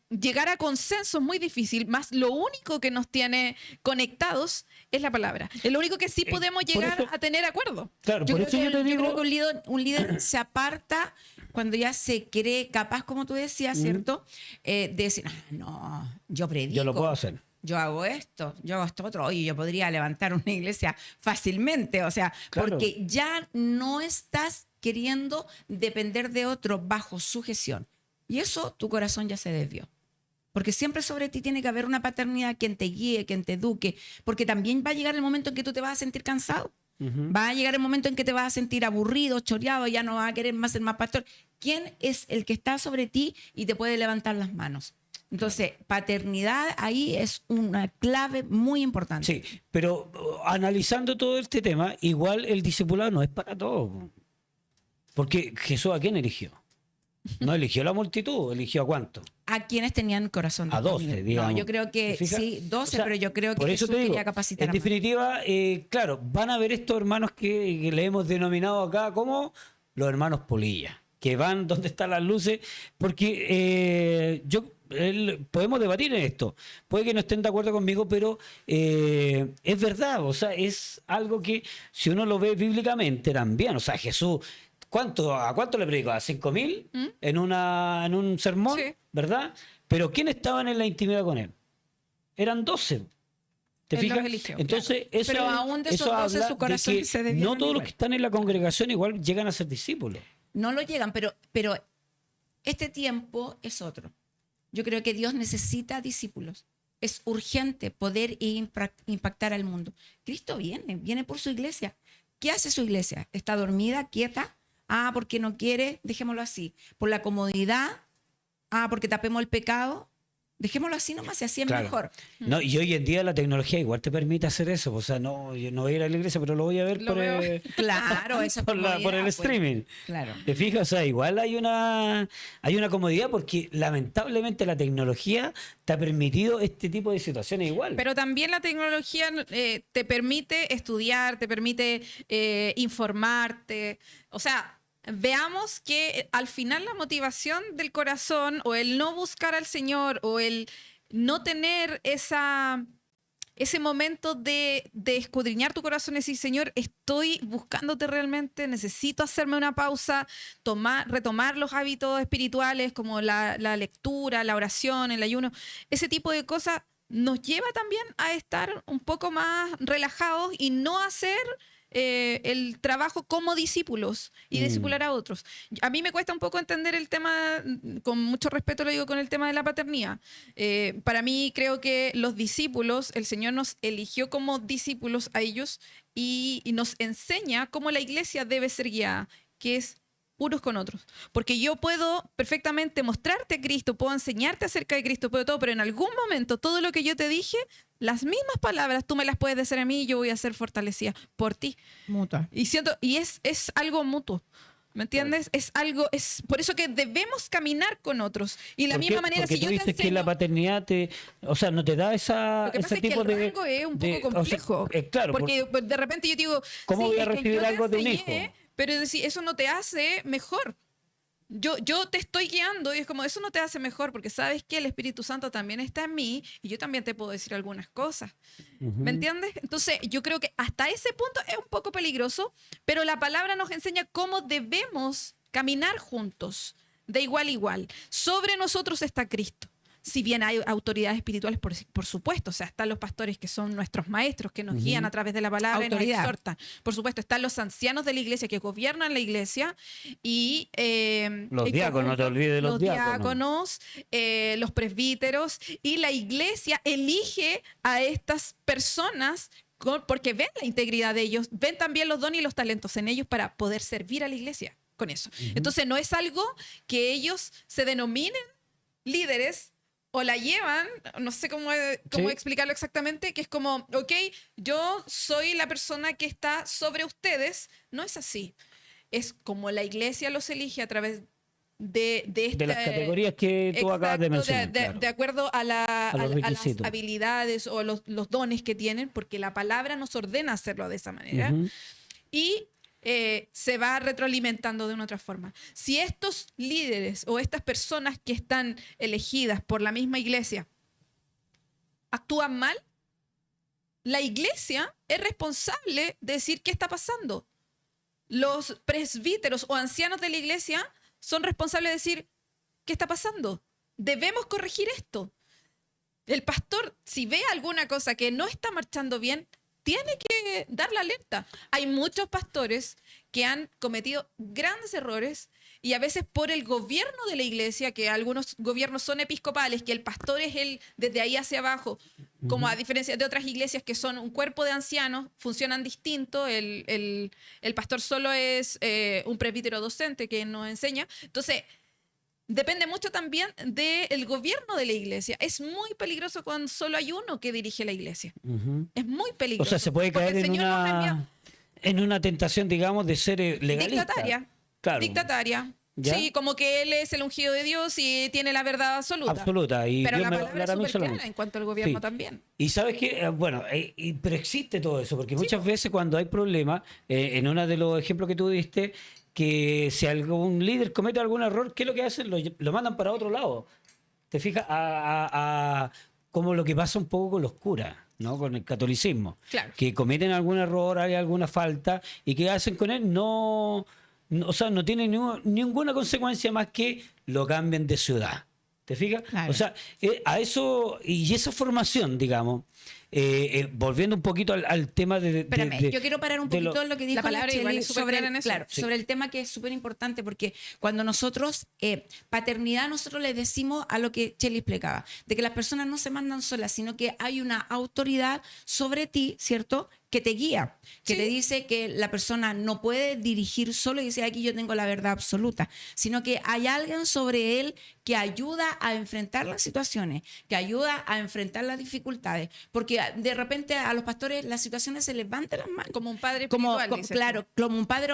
Speaker 3: llegar a consensos muy difícil, más lo único que nos tiene conectados es la palabra. Es lo único que sí podemos
Speaker 1: por
Speaker 3: llegar
Speaker 1: eso-
Speaker 3: a tener acuerdo.
Speaker 1: Claro, por eso yo te
Speaker 2: Yo
Speaker 1: digo...
Speaker 2: creo que un líder se aparta cuando ya se cree capaz, como tú decías, ¿cierto? De decir, no, yo predico.
Speaker 1: Yo lo puedo hacer.
Speaker 2: Yo hago esto, yo hago esto otro. Oye, yo podría levantar una iglesia fácilmente. O sea,
Speaker 1: Claro.
Speaker 2: porque ya no estás queriendo depender de otro bajo sujeción. Y eso tu corazón ya se desvió. Porque siempre sobre ti tiene que haber una paternidad quien te guíe, quien te eduque. Porque también va a llegar el momento en que tú te vas a sentir cansado. Va a llegar el momento en que te vas a sentir aburrido, choreado, ya no vas a querer más ser más pastor. ¿Quién es el que está sobre ti y te puede levantar las manos? Entonces, paternidad ahí es una clave muy importante.
Speaker 1: Sí, pero analizando todo este tema, igual el discipulado no es para todos. Porque Jesús, ¿a quién eligió? No eligió a la multitud, eligió a cuánto.
Speaker 2: A quienes tenían corazón
Speaker 1: A 12,
Speaker 2: disponible.
Speaker 1: digamos.
Speaker 2: No, yo creo que
Speaker 1: ¿Te fijas?
Speaker 2: sí, 12,
Speaker 1: O sea,
Speaker 2: pero yo creo que
Speaker 1: por eso
Speaker 2: Jesús
Speaker 1: te digo,
Speaker 2: quería capacitar
Speaker 1: en
Speaker 2: a más.
Speaker 1: definitiva, claro, van a ver estos hermanos que le hemos denominado acá como los hermanos polilla, que van donde están las luces, porque podemos debatir en esto. Puede que no estén de acuerdo conmigo, pero es verdad, o sea, es algo que si uno lo ve bíblicamente también, o sea, Jesús... ¿A cuánto le predicó? ¿A 5.000 en un sermón?
Speaker 3: Sí.
Speaker 1: ¿Verdad? Pero ¿quién estaban en la intimidad con él? Eran 12. ¿Te
Speaker 3: Él
Speaker 1: fijas?
Speaker 3: los eligió,
Speaker 1: Entonces, eso,
Speaker 2: Pero aún de esos
Speaker 1: eso
Speaker 2: 12
Speaker 1: habla
Speaker 2: su
Speaker 1: de
Speaker 2: corazón
Speaker 1: que
Speaker 2: se desviaron
Speaker 1: no todos los
Speaker 2: igual.
Speaker 1: que están en la congregación igual llegan a ser discípulos.
Speaker 2: No lo llegan, pero este tiempo es otro. Yo creo que Dios necesita discípulos. Es urgente poder impactar al mundo. Cristo viene por su iglesia. ¿Qué hace su iglesia? ¿Está dormida, quieta? Porque no quiere, dejémoslo así. Por la comodidad, porque tapemos el pecado. Dejémoslo así nomás, y así es
Speaker 1: Claro.
Speaker 2: mejor.
Speaker 1: No, y hoy en día la tecnología igual te permite hacer eso. O sea, no, yo no voy a ir a la iglesia, pero lo voy a ver
Speaker 3: Lo
Speaker 1: por,
Speaker 3: veo.
Speaker 2: Claro, esa
Speaker 1: por el
Speaker 2: comodidad, pues.
Speaker 1: streaming.
Speaker 2: Claro.
Speaker 1: ¿Te fijas? O sea, igual hay una comodidad porque lamentablemente la tecnología te ha permitido este tipo de situaciones igual.
Speaker 3: Pero también la tecnología te permite estudiar, te permite informarte. O sea, veamos que al final la motivación del corazón o el no buscar al Señor o el no tener ese momento de escudriñar tu corazón y decir, Señor, estoy buscándote realmente, necesito hacerme una pausa, retomar los hábitos espirituales como la lectura, la oración, el ayuno, ese tipo de cosas nos lleva también a estar un poco más relajados y no hacer el trabajo como discípulos y discipular a otros. A mí me cuesta un poco entender el tema, con mucho respeto lo digo, con el tema de la paternidad. Para mí creo que los discípulos, el Señor nos eligió como discípulos a ellos y nos enseña cómo la iglesia debe ser guiada, que es unos con otros. Porque yo puedo perfectamente mostrarte a Cristo, puedo enseñarte acerca de Cristo, puedo todo, pero en algún momento todo lo que yo te dije, las mismas palabras tú me las puedes decir a mí y yo voy a ser fortalecida por ti.
Speaker 2: Mutua.
Speaker 3: Y es algo mutuo. ¿Me entiendes? Es algo, es por eso que debemos caminar con otros. Y de la misma manera,
Speaker 1: porque
Speaker 3: si
Speaker 1: tú
Speaker 3: yo te
Speaker 1: dices que
Speaker 3: enseño,
Speaker 1: la paternidad o sea, no te da
Speaker 3: lo que pasa
Speaker 1: ese
Speaker 3: es que
Speaker 1: tipo
Speaker 3: el
Speaker 1: de...
Speaker 3: rango es un
Speaker 1: de-
Speaker 3: poco
Speaker 1: o sea,
Speaker 3: complejo.
Speaker 1: claro,
Speaker 3: porque de repente yo digo,
Speaker 1: ¿cómo voy a
Speaker 3: es que
Speaker 1: recibir
Speaker 3: yo te
Speaker 1: algo de un
Speaker 3: enseñé,
Speaker 1: hijo?
Speaker 3: pero si eso no te hace mejor. Yo te estoy guiando y es como, eso no te hace mejor porque sabes que el Espíritu Santo también está en mí y yo también te puedo decir algunas cosas. ¿Me entiendes? Entonces, yo creo que hasta ese punto es un poco peligroso, pero la palabra nos enseña cómo debemos caminar juntos, de igual a igual. Sobre nosotros está Cristo. Si bien hay autoridades espirituales, por supuesto, o sea, están los pastores que son nuestros maestros, que nos guían a través de la palabra y nos
Speaker 2: Autoridad.
Speaker 3: exhortan. Por supuesto, están los ancianos de la iglesia que gobiernan la iglesia y
Speaker 1: Los
Speaker 3: en
Speaker 1: diáconos, no te olvides de los
Speaker 3: diáconos, los presbíteros, y la iglesia elige a estas personas porque ven la integridad de ellos, ven también los dones y los talentos en ellos para poder servir a la iglesia con eso. Entonces no es algo que ellos se denominen líderes o la llevan, no sé cómo
Speaker 1: Sí.
Speaker 3: explicarlo exactamente, que es como, ok, yo soy la persona que está sobre ustedes. No es así. Es como la iglesia los elige a través de
Speaker 1: de las categorías que tú acabas de
Speaker 3: Exacto,
Speaker 1: mencionar. claro.
Speaker 3: de acuerdo a,
Speaker 1: A los
Speaker 3: a las
Speaker 1: requisitos.
Speaker 3: habilidades o los dones que tienen, porque la palabra nos ordena hacerlo de esa manera.
Speaker 1: Ujú.
Speaker 3: Y se va retroalimentando de una otra forma. Si estos líderes o estas personas que están elegidas por la misma iglesia actúan mal, la iglesia es responsable de decir qué está pasando. Los presbíteros o ancianos de la iglesia son responsables de decir qué está pasando. Debemos corregir esto. El pastor, si ve alguna cosa que no está marchando bien, tiene que dar la alerta. Hay muchos pastores que han cometido grandes errores y a veces por el gobierno de la iglesia, que algunos gobiernos son episcopales, que el pastor es el desde ahí hacia abajo, como a diferencia de otras iglesias que son un cuerpo de ancianos, funcionan distinto. El pastor solo es un presbítero docente que nos enseña. Entonces, depende mucho también del gobierno de la iglesia. Es muy peligroso cuando solo hay uno que dirige la iglesia.
Speaker 1: Ujú.
Speaker 3: Es muy
Speaker 1: O
Speaker 3: peligroso.
Speaker 1: sea, se puede
Speaker 3: porque
Speaker 1: caer
Speaker 3: el Señor nos envía
Speaker 1: en una tentación, digamos, de ser legalista.
Speaker 3: dictataria.
Speaker 1: Claro.
Speaker 3: Dictataria.
Speaker 1: ¿Ya?
Speaker 3: Sí, como que Él es el ungido de Dios y tiene la verdad absoluta.
Speaker 1: Absoluta. Y
Speaker 3: Pero
Speaker 1: Dios
Speaker 3: la
Speaker 1: me va a
Speaker 3: palabra
Speaker 1: hablar
Speaker 3: es
Speaker 1: a mí
Speaker 3: súper clara
Speaker 1: solamente.
Speaker 3: en cuanto al gobierno
Speaker 1: Sí.
Speaker 3: también.
Speaker 1: Y sabes que, bueno, pero existe todo eso, porque muchas veces cuando hay problemas, en uno de los ejemplos que tú diste, que si algún líder comete algún error, ¿qué es lo que hacen? Lo mandan para otro lado. ¿Te fijas? Como lo que pasa un poco con los curas, ¿no? Con el catolicismo.
Speaker 3: Claro.
Speaker 1: Que cometen algún error, hay alguna falta, y ¿qué hacen con él? O sea, no tiene ninguna consecuencia más que lo cambien de ciudad. ¿Te fijas?
Speaker 2: Claro.
Speaker 1: O sea, a eso, y esa formación, digamos, volviendo un poquito al tema
Speaker 2: Espérame, yo quiero parar un
Speaker 1: de lo-
Speaker 2: poquito en lo que dijo
Speaker 3: La palabra
Speaker 2: Cheli
Speaker 3: igual es súper
Speaker 2: sobre,
Speaker 3: clara en eso.
Speaker 2: claro,
Speaker 1: Sí.
Speaker 2: sobre el tema que es súper importante, porque cuando nosotros, paternidad, nosotros le decimos a lo que Cheli explicaba, de que las personas no se mandan solas, sino que hay una autoridad sobre ti, ¿cierto?, que te guía, que
Speaker 3: Sí.
Speaker 2: te dice que la persona no puede dirigir solo y decir aquí yo tengo la verdad absoluta, sino que hay alguien sobre él que ayuda a enfrentar las situaciones, que ayuda a enfrentar las dificultades, porque de repente a los pastores las situaciones se les van de las manos.
Speaker 3: Como un padre
Speaker 2: Como,
Speaker 3: espiritual, dices tú.
Speaker 2: claro, como un padre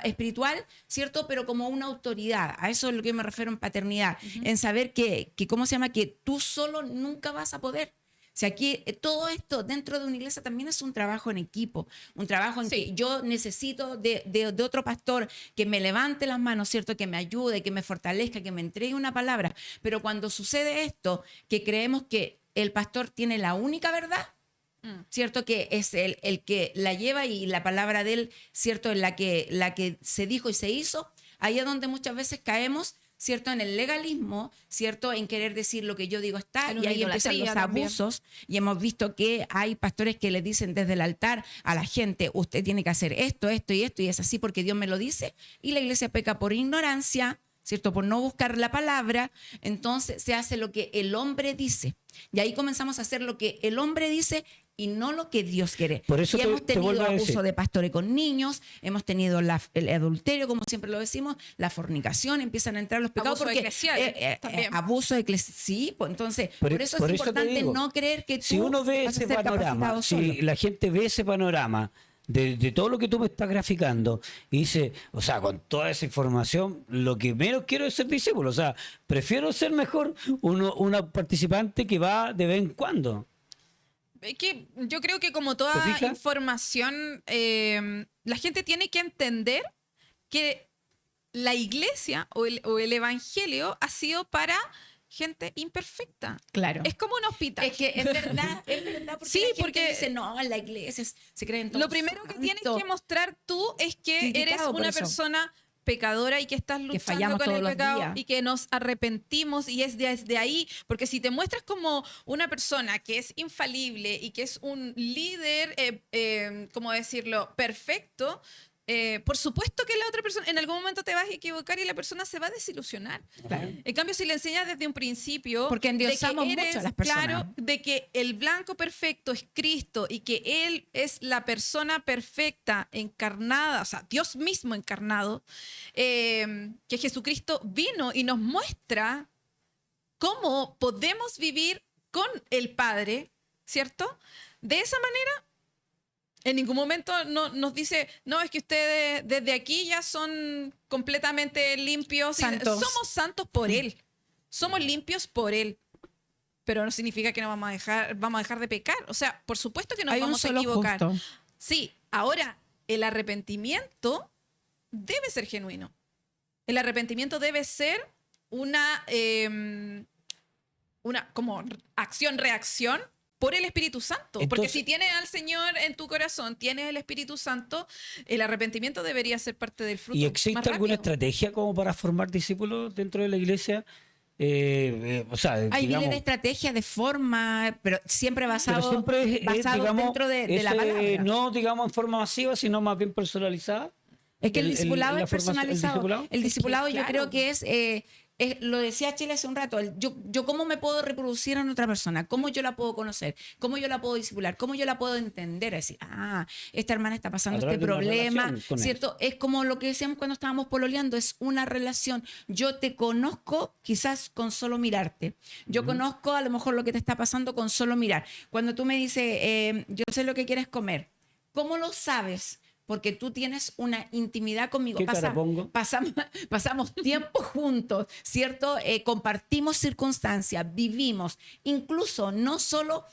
Speaker 2: espiritual, ¿cierto? Pero como una autoridad. A eso es lo que me refiero en paternidad. En saber que, ¿cómo se llama? Que tú solo nunca vas a poder. O sea, aquí todo esto dentro de una iglesia también es un trabajo en equipo, un trabajo en
Speaker 3: Sí.
Speaker 2: que yo necesito de otro pastor que me levante las manos, ¿cierto? Que me ayude, que me fortalezca, que me entregue una palabra. Pero cuando sucede esto, que creemos que el pastor tiene la única verdad, ¿cierto? Que es el que la lleva y la palabra de él, ¿cierto? En la que se dijo y se hizo, ahí es donde muchas veces caemos, ¿cierto? En el legalismo, ¿cierto? En querer decir lo que yo digo está,
Speaker 3: En
Speaker 2: y
Speaker 3: una
Speaker 2: ahí empiezan los
Speaker 3: idolatría también.
Speaker 2: abusos, y hemos visto que hay pastores que le dicen desde el altar a la gente, usted tiene que hacer esto, esto y esto, y es así porque Dios me lo dice, y la iglesia peca por ignorancia, ¿cierto? Por no buscar la palabra, entonces se hace lo que el hombre dice. Y ahí comenzamos a hacer lo que el hombre dice y no lo que Dios quiere.
Speaker 1: Por eso
Speaker 2: y hemos
Speaker 1: te
Speaker 2: tenido
Speaker 1: vuelvo a
Speaker 2: abuso
Speaker 1: decir.
Speaker 2: de pastores con niños, hemos tenido el adulterio, como siempre lo decimos, la fornicación, empiezan a entrar los pecados.
Speaker 3: Abuso
Speaker 2: porque
Speaker 3: eclesial, también.
Speaker 2: abuso eclesial, sí, pues entonces,
Speaker 1: Por
Speaker 2: por eso
Speaker 1: te
Speaker 2: es importante
Speaker 1: digo,
Speaker 2: no creer que tú
Speaker 1: si uno ve
Speaker 2: vas a
Speaker 1: ese
Speaker 2: ser
Speaker 1: panorama,
Speaker 2: capacitado solo.
Speaker 1: si la gente ve ese panorama de todo lo que tú me estás graficando y dice, o sea, con toda esa información, lo que menos quiero es ser discípulo. O sea, prefiero ser mejor una participante que va de vez en cuando.
Speaker 3: Es que yo creo que como
Speaker 1: ¿Te
Speaker 3: toda
Speaker 1: fijas?
Speaker 3: información, la gente tiene que entender que la iglesia o el evangelio ha sido para gente imperfecta.
Speaker 2: Claro.
Speaker 3: Es como un hospital.
Speaker 2: Es que es verdad, porque
Speaker 3: Sí,
Speaker 2: la gente
Speaker 3: porque
Speaker 2: dice, no, en la iglesia se creen todos
Speaker 3: Lo primero que tienes
Speaker 2: santos".
Speaker 3: que mostrar tú es que
Speaker 2: Criticado
Speaker 3: eres
Speaker 2: por
Speaker 3: una
Speaker 2: eso.
Speaker 3: persona pecadora y que estás luchando
Speaker 2: fallamos
Speaker 3: con
Speaker 2: todos
Speaker 3: el
Speaker 2: los
Speaker 3: pecado
Speaker 2: días.
Speaker 3: y que nos arrepentimos y es desde ahí, porque si te muestras como una persona que es infalible y que es un líder, ¿cómo decirlo?, perfecto, por supuesto que la otra persona en algún momento te vas a equivocar y la persona se va a desilusionar.
Speaker 2: Claro.
Speaker 3: En cambio, si le enseñas desde un principio,
Speaker 2: Porque endiosamos
Speaker 3: de que
Speaker 2: mucho a las personas.
Speaker 3: claro, de que el blanco perfecto es Cristo y que Él es la persona perfecta encarnada, o sea, Dios mismo encarnado, que Jesucristo vino y nos muestra cómo podemos vivir con el Padre, ¿cierto? De esa manera, en ningún momento nos dice, no, es que ustedes desde aquí ya son completamente limpios.
Speaker 2: Santos.
Speaker 3: Somos santos por Él. Somos limpios por Él. Pero no significa que no vamos a dejar de pecar. O sea, por supuesto que nos
Speaker 2: Hay un
Speaker 3: vamos a
Speaker 2: solo
Speaker 3: equivocar.
Speaker 2: justo.
Speaker 3: Sí, ahora, el arrepentimiento debe ser genuino. El arrepentimiento debe ser una como acción-reacción por el Espíritu Santo. Porque
Speaker 1: Entonces-
Speaker 3: si tienes al Señor en tu corazón, tienes el Espíritu Santo, el arrepentimiento debería ser parte del fruto.
Speaker 1: ¿Y
Speaker 3: más
Speaker 1: existe alguna
Speaker 3: rápido.
Speaker 1: estrategia como para formar discípulos dentro de la iglesia? O sea,
Speaker 2: Hay
Speaker 1: digamos,
Speaker 2: miles de estrategias, de forma, pero siempre
Speaker 1: pero
Speaker 2: basado,
Speaker 1: siempre es,
Speaker 2: basado
Speaker 1: digamos,
Speaker 2: dentro de la palabra.
Speaker 1: no digamos en forma masiva, sino más bien personalizada.
Speaker 2: Es que el
Speaker 1: el-
Speaker 2: discipulado
Speaker 1: la
Speaker 2: es
Speaker 1: formación- el
Speaker 2: personalizado.
Speaker 1: discipulado.
Speaker 2: El discipulado yo
Speaker 3: claro.
Speaker 2: creo que lo decía Chile hace un rato, yo cómo me puedo reproducir en otra persona, cómo yo la puedo conocer, cómo yo la puedo discipular, cómo yo la puedo entender, decir, esta hermana está pasando
Speaker 1: A través
Speaker 2: este
Speaker 1: de una
Speaker 2: problema,
Speaker 1: relación con él.
Speaker 2: ¿cierto? Es como lo que decíamos cuando estábamos pololeando, es una relación. Yo te conozco quizás con solo mirarte. Yo conozco a lo mejor lo que te está pasando con solo mirar. Cuando tú me dices, yo sé lo que quieres comer, ¿cómo lo sabes? Porque tú tienes una intimidad conmigo.
Speaker 1: ¿Qué cara pongo?
Speaker 2: Pasamos tiempo juntos, ¿cierto? Compartimos circunstancias, vivimos. Incluso no solo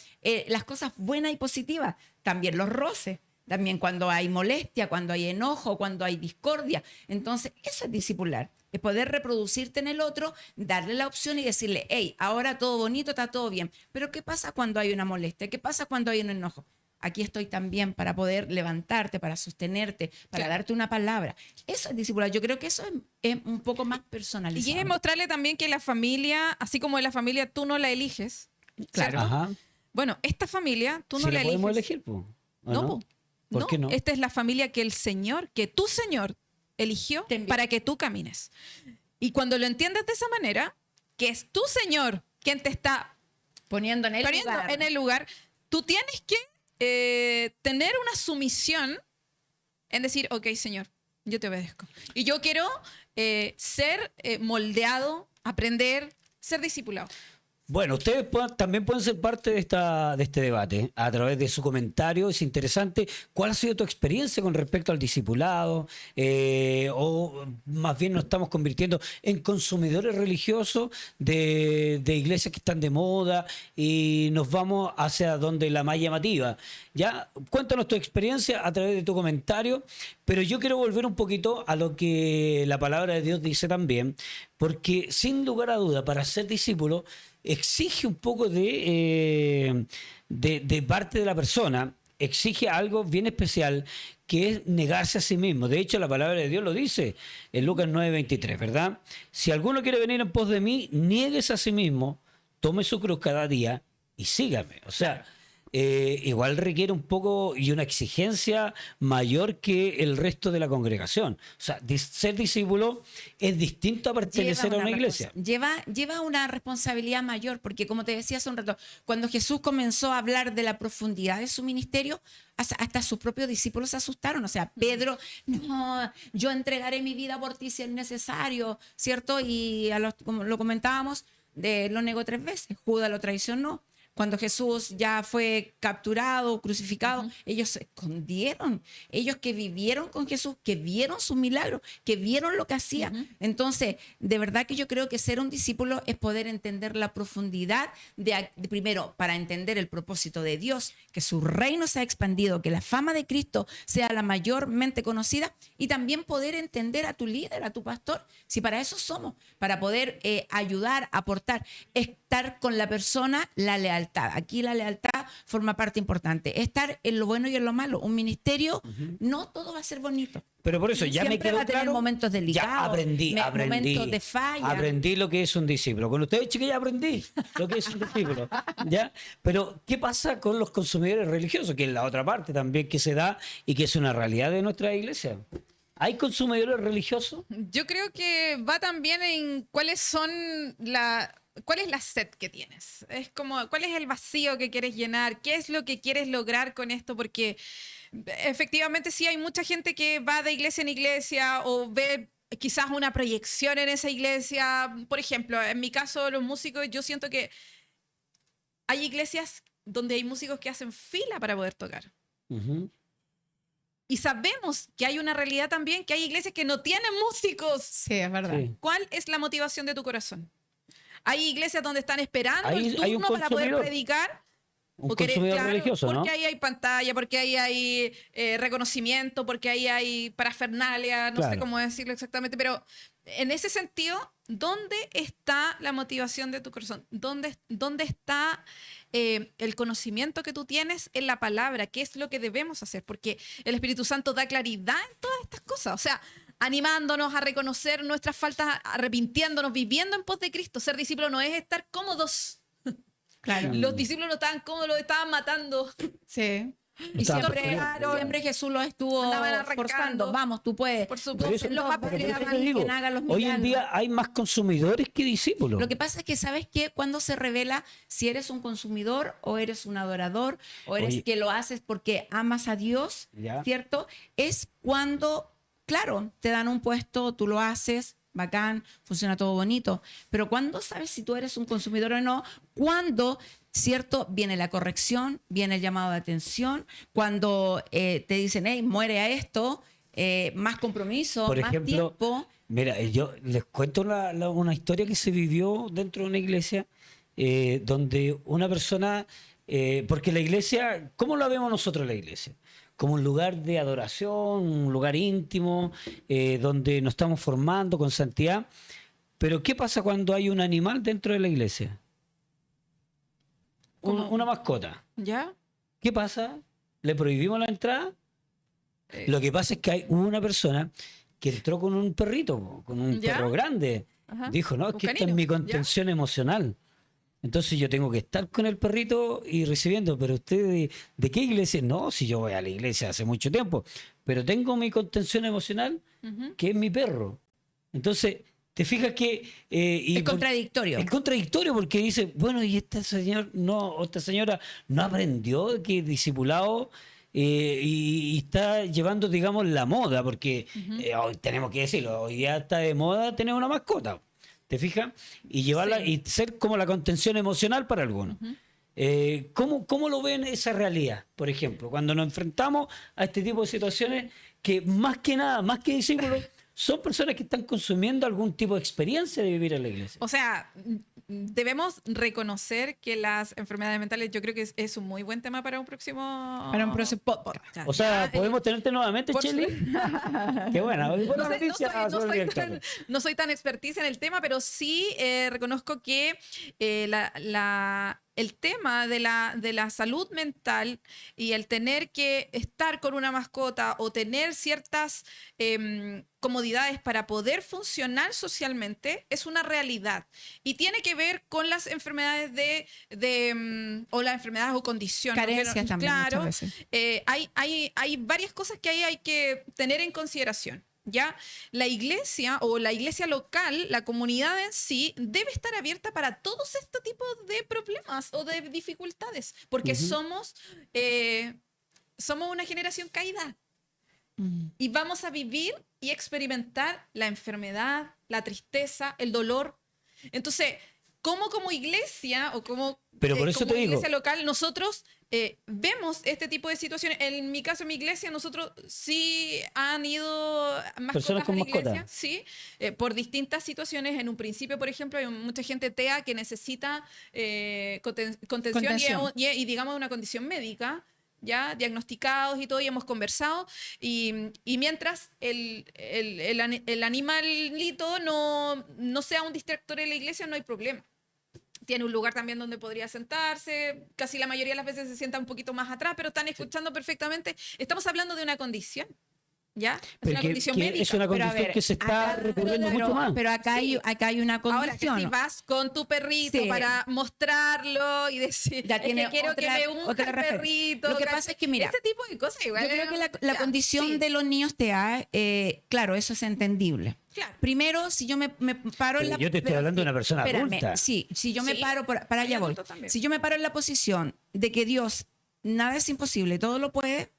Speaker 2: las cosas buenas y positivas, también los roces. También cuando hay molestia, cuando hay enojo, cuando hay discordia. Entonces, eso es discipular. Es poder reproducirte en el otro, darle la opción y decirle, hey, ahora todo bonito, está todo bien. Pero ¿qué pasa cuando hay una molestia? ¿Qué pasa cuando hay un enojo? Aquí estoy también para poder levantarte, para sostenerte, para
Speaker 3: Claro.
Speaker 2: darte una palabra. Eso es discipular. Yo creo que eso es un poco más personalizado.
Speaker 3: Y es mostrarle también que la familia, así como la familia tú no la eliges,
Speaker 2: Claro.
Speaker 3: ¿cierto?
Speaker 1: Ajá.
Speaker 3: Bueno, esta familia tú no
Speaker 1: Si
Speaker 3: la
Speaker 1: la podemos
Speaker 3: eliges.
Speaker 1: elegir, po, ¿o
Speaker 3: No,
Speaker 1: no?
Speaker 3: po.
Speaker 1: ¿Por qué no?
Speaker 3: Esta es la familia que el Señor, que tu Señor eligió
Speaker 2: Te envió.
Speaker 3: para que tú camines. Y cuando lo entiendes de esa manera, que es tu Señor quien te está
Speaker 2: Poniendo en el
Speaker 3: poniendo
Speaker 2: lugar.
Speaker 3: en el lugar, tú tienes que tener una sumisión en decir, ok, Señor, yo te obedezco. Y yo quiero ser moldeado, aprender, ser discipulado.
Speaker 1: Bueno, ustedes también pueden ser parte de este debate a través de su comentario. Es interesante. ¿Cuál ha sido tu experiencia con respecto al discipulado? O más bien nos estamos convirtiendo en consumidores religiosos de iglesias que están de moda y nos vamos hacia donde la más llamativa. Ya, cuéntanos tu experiencia a través de tu comentario, pero yo quiero volver un poquito a lo que la palabra de Dios dice también, porque sin lugar a duda, para ser discípulo, exige un poco de parte de la persona, exige algo bien especial, que es negarse a sí mismo. De hecho, la palabra de Dios lo dice en Lucas 9:23, ¿verdad? Si alguno quiere venir en pos de mí, niéguese a sí mismo, tome su cruz cada día y sígame. O sea, igual requiere un poco y una exigencia mayor que el resto de la congregación. O sea, ser discípulo es distinto a pertenecer a una iglesia.
Speaker 2: Lleva una responsabilidad mayor, porque como te decía hace un rato, cuando Jesús comenzó a hablar de la profundidad de su ministerio, hasta sus propios discípulos se asustaron. O sea, Pedro, no, yo entregaré mi vida por ti si es necesario, ¿cierto? Y como lo comentábamos, lo negó 3 veces. Judas lo traicionó. Cuando Jesús ya fue capturado, crucificado, ellos se escondieron. Ellos que vivieron con Jesús, que vieron sus milagros, que vieron lo que hacía. Entonces, de verdad que yo creo que ser un discípulo es poder entender la profundidad primero, para entender el propósito de Dios, que su reino se ha expandido, que la fama de Cristo sea la mayormente conocida, y también poder entender a tu líder, a tu pastor, si para eso somos, para poder ayudar, aportar, estar con la persona, la lealtad. Aquí la lealtad forma parte importante. Estar en lo bueno y en lo malo. Un ministerio, no todo va a ser bonito.
Speaker 1: Pero por eso ya
Speaker 2: Siempre
Speaker 1: me quedó
Speaker 2: va a tener
Speaker 1: claro.
Speaker 2: momentos delicados,
Speaker 1: Ya aprendí.
Speaker 2: momentos de falla.
Speaker 1: Aprendí lo que es un discípulo. Con ustedes, chicas, ya aprendí lo que es un discípulo. ¿Ya? Pero, ¿qué pasa con los consumidores religiosos? Que es la otra parte también que se da y que es una realidad de nuestra iglesia. ¿Hay consumidores religiosos?
Speaker 3: Yo creo que va también en cuáles son ¿cuál es la sed que tienes? Es como, ¿cuál es el vacío que quieres llenar? ¿Qué es lo que quieres lograr con esto? Porque efectivamente sí hay mucha gente que va de iglesia en iglesia o ve quizás una proyección en esa iglesia. Por ejemplo, en mi caso, los músicos, yo siento que hay iglesias donde hay músicos que hacen fila para poder tocar. Y sabemos que hay una realidad también, que hay iglesias que no tienen músicos.
Speaker 2: Sí, es verdad.
Speaker 1: Sí.
Speaker 3: ¿Cuál es la motivación de tu corazón? Hay iglesias donde están esperando
Speaker 1: Hay
Speaker 3: el
Speaker 1: un
Speaker 3: turno para poder
Speaker 1: consumidor.
Speaker 3: predicar.
Speaker 1: Un
Speaker 3: Porque,
Speaker 1: consumidor
Speaker 3: claro,
Speaker 1: religioso, ¿no?
Speaker 3: porque ahí hay pantalla, porque ahí hay reconocimiento, porque ahí hay parafernalia, no sé
Speaker 1: Claro.
Speaker 3: cómo decirlo exactamente, pero en ese sentido, ¿dónde está la motivación de tu corazón? ¿Dónde está el conocimiento que tú tienes en la palabra? ¿Qué es lo que debemos hacer? Porque el Espíritu Santo da claridad en todas estas cosas, o sea, animándonos a reconocer nuestras faltas, arrepintiéndonos, viviendo en pos de Cristo. Ser discípulo no es estar cómodos.
Speaker 2: Claro.
Speaker 3: Los discípulos no estaban cómodos, los estaban matando.
Speaker 2: Sí. Y
Speaker 1: Estaban
Speaker 2: siempre,
Speaker 1: perseguidos.
Speaker 2: siempre Jesús los estuvo
Speaker 3: Andaban arrancando.
Speaker 2: forzando. Vamos, tú puedes.
Speaker 3: Por
Speaker 1: Pero
Speaker 3: supuesto,
Speaker 1: eso-
Speaker 3: los
Speaker 2: Pero
Speaker 1: pero
Speaker 3: apedreaban.
Speaker 1: eso te digo,
Speaker 2: quien haga los
Speaker 1: hoy en
Speaker 2: milagros.
Speaker 1: día hay más consumidores que discípulos.
Speaker 2: Lo que pasa es que, ¿sabes qué? Cuando se revela si eres un consumidor o eres un adorador o eres
Speaker 1: Oye.
Speaker 2: que lo haces porque amas a Dios,
Speaker 1: Ya.
Speaker 2: ¿cierto? Es cuando, claro, te dan un puesto, tú lo haces, bacán, funciona todo bonito, pero ¿cuándo sabes si tú eres un consumidor o no? Cuando, ¿cierto? Viene la corrección, viene el llamado de atención, cuando te dicen, hey, muere a esto, más compromiso,
Speaker 1: Por
Speaker 2: más
Speaker 1: ejemplo,
Speaker 2: tiempo.
Speaker 1: mira, yo les cuento una historia que se vivió dentro de una iglesia donde una persona, porque la iglesia, ¿cómo la vemos nosotros la iglesia? Como un lugar de adoración, un lugar íntimo, donde nos estamos formando con santidad. Pero ¿qué pasa cuando hay un animal dentro de la iglesia? Una mascota.
Speaker 3: ¿Ya?
Speaker 1: ¿Qué pasa? ¿Le prohibimos la entrada? Lo que pasa es que hay una persona que entró con un perrito, po, con un
Speaker 3: ¿Ya?
Speaker 1: perro grande.
Speaker 3: Ajá.
Speaker 1: Dijo, no, es
Speaker 3: Un
Speaker 1: que esta es
Speaker 3: canino,
Speaker 1: mi
Speaker 3: ¿ya?
Speaker 1: contención emocional. Entonces yo tengo que estar con el perrito y recibiendo. Pero usted, ¿de qué iglesia? No, si yo voy a la iglesia hace mucho tiempo. Pero tengo mi contención emocional, que es mi perro. Entonces, te fijas que...
Speaker 2: Es contradictorio.
Speaker 1: Es contradictorio porque dice, bueno, y esta señora no aprendió que discipulado y está llevando, digamos, la moda, porque hoy tenemos que decirlo, hoy día está de moda tener una mascota, ¿te fijas? Y llevarla
Speaker 3: Sí.
Speaker 1: y ser como la contención emocional para algunos. ¿Cómo lo ven esa realidad, por ejemplo, cuando nos enfrentamos a este tipo de situaciones que más que nada, más que discípulos, son personas que están consumiendo algún tipo de experiencia de vivir en la iglesia?
Speaker 3: O sea, debemos reconocer que las enfermedades mentales, yo creo que es un muy buen tema para un próximo podcast.
Speaker 1: O sea,
Speaker 3: Ya,
Speaker 1: ¿podemos tenerte nuevamente,
Speaker 3: por
Speaker 1: Cheli? Qué buena. Buena
Speaker 3: No
Speaker 1: noticia,
Speaker 3: soy
Speaker 1: señor director.
Speaker 3: no soy tan expertise en el tema, pero sí reconozco que el tema de la salud mental y el tener que estar con una mascota o tener ciertas comodidades para poder funcionar socialmente es una realidad y tiene que ver con las enfermedades o las enfermedades o condiciones.
Speaker 2: Carencias también,
Speaker 3: claro,
Speaker 2: muchas veces.
Speaker 3: hay varias cosas que ahí hay que tener en consideración. ¿Ya? La iglesia o la iglesia local, la comunidad en sí, debe estar abierta para todos estos tipos de problemas o de dificultades, porque somos una generación caída y vamos a vivir y experimentar la enfermedad, la tristeza, el dolor. Entonces, ¿cómo como iglesia o como,
Speaker 1: Pero por eso
Speaker 3: como
Speaker 1: te digo,
Speaker 3: iglesia local nosotros vemos este tipo de situaciones? En mi caso, en mi iglesia, nosotros sí han ido
Speaker 1: personas
Speaker 3: mascotas a
Speaker 1: con
Speaker 3: la iglesia,
Speaker 1: mascotas.
Speaker 3: sí, por distintas situaciones. En un principio, por ejemplo, hay mucha gente TEA que necesita contención
Speaker 2: Contención.
Speaker 3: y digamos una condición médica, ya diagnosticados y todo, y hemos conversado. Y mientras el animalito no sea un distractor en la iglesia, no hay problema. Tiene un lugar también donde podría sentarse. Casi la mayoría de las veces se sienta un poquito más atrás, pero están escuchando perfectamente. Estamos hablando de una condición, ¿ya? Es
Speaker 1: Pero
Speaker 3: una condición médica.
Speaker 1: es una
Speaker 2: Pero a
Speaker 1: condición
Speaker 2: ver,
Speaker 1: que se está
Speaker 2: acá-
Speaker 1: recurriendo mucho más.
Speaker 2: Pero acá,
Speaker 3: Sí.
Speaker 2: acá hay una
Speaker 3: Ahora que
Speaker 2: condición.
Speaker 3: si vas con tu perrito
Speaker 2: Sí.
Speaker 3: para mostrarlo y decir,
Speaker 2: Ya
Speaker 3: es
Speaker 2: tiene
Speaker 3: que quiero
Speaker 2: otra-
Speaker 3: que me unja
Speaker 2: otra
Speaker 3: el
Speaker 2: referencia.
Speaker 3: perrito.
Speaker 2: Lo que
Speaker 3: ¿cachai?
Speaker 2: pasa es que, mira,
Speaker 3: ese tipo de cosas igual.
Speaker 2: Yo creo que la
Speaker 3: ya,
Speaker 2: condición
Speaker 3: sí,
Speaker 2: de los niños TEA, claro, eso es entendible.
Speaker 3: claro.
Speaker 2: Primero, si yo me paro en
Speaker 1: Pero
Speaker 2: la...
Speaker 1: yo te estoy hablando de una persona adulta.
Speaker 2: Sí, si yo me
Speaker 3: Sí,
Speaker 2: paro, para allá
Speaker 3: hay
Speaker 2: voy.
Speaker 3: adultos también.
Speaker 2: Si yo me paro en la posición de que Dios, nada es imposible, todo lo puede,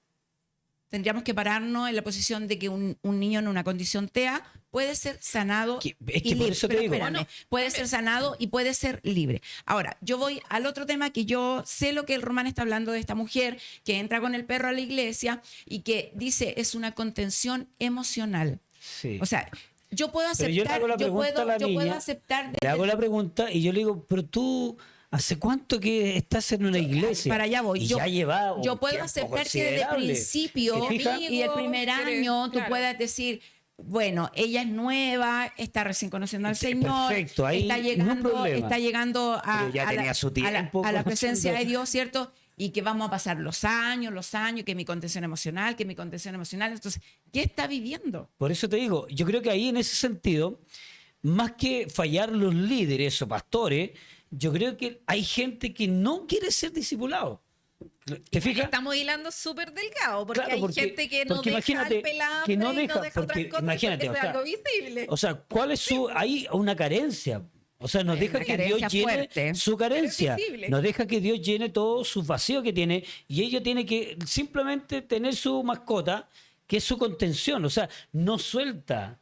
Speaker 2: tendríamos que pararnos en la posición de que un niño en una condición TEA puede ser sanado.
Speaker 1: Es que
Speaker 2: y
Speaker 1: por
Speaker 2: libre.
Speaker 1: eso te
Speaker 2: Pero
Speaker 1: digo.
Speaker 2: espérame, puede ser sanado y puede ser libre. Ahora, yo voy al otro tema que yo sé lo que el Román está hablando de esta mujer que entra con el perro a la iglesia y que dice es una contención emocional.
Speaker 1: Sí.
Speaker 2: O sea, yo puedo
Speaker 1: Pero yo le
Speaker 2: aceptar,
Speaker 1: hago la pregunta a la
Speaker 2: yo puedo
Speaker 1: niña,
Speaker 2: aceptar
Speaker 1: Le hago la pregunta y yo le digo, pero tú, ¿hace cuánto que estás en una iglesia?
Speaker 2: para allá voy.
Speaker 1: Y
Speaker 2: yo,
Speaker 1: ya lleva un
Speaker 2: yo puedo
Speaker 1: tiempo
Speaker 2: aceptar que desde
Speaker 1: considerable.
Speaker 2: principio
Speaker 1: ¿Te fijas?
Speaker 2: y el primer año tú
Speaker 3: claro.
Speaker 2: puedas decir, bueno, ella es nueva, está recién conociendo al
Speaker 1: Sí,
Speaker 2: Señor,
Speaker 1: perfecto, ahí
Speaker 2: está
Speaker 1: ningún
Speaker 2: llegando,
Speaker 1: problema.
Speaker 2: está llegando a,
Speaker 1: Pero ya
Speaker 2: a
Speaker 1: tenía su tiempo
Speaker 2: a la presencia
Speaker 1: conociendo.
Speaker 2: de Dios, ¿cierto? Y que vamos a pasar los años, que mi contención emocional, Entonces, ¿qué está viviendo?
Speaker 1: Por eso te digo, yo creo que ahí en ese sentido, más que fallar los líderes o pastores, yo creo que hay gente que no quiere ser discipulado. ¿Te fijas?
Speaker 3: Estamos hilando súper delgado, porque
Speaker 1: Claro,
Speaker 3: hay gente que no
Speaker 1: porque
Speaker 3: deja
Speaker 1: imagínate
Speaker 3: el pelambre
Speaker 1: que no
Speaker 3: y
Speaker 1: deja,
Speaker 3: no deja otras
Speaker 1: porque
Speaker 3: cosas.
Speaker 1: imagínate,
Speaker 3: Eso
Speaker 1: o
Speaker 3: es
Speaker 1: sea,
Speaker 3: algo visible.
Speaker 1: O sea, ¿cuál es su...? Hay una carencia. O sea, nos
Speaker 2: Hay
Speaker 1: deja
Speaker 2: una
Speaker 1: que Dios
Speaker 2: carencia
Speaker 1: llene
Speaker 2: fuerte.
Speaker 1: su carencia.
Speaker 3: Pero es visible.
Speaker 1: Nos deja que Dios llene todos sus vacíos que tiene y ella tiene que simplemente tener su mascota, que es su contención. O sea, no suelta.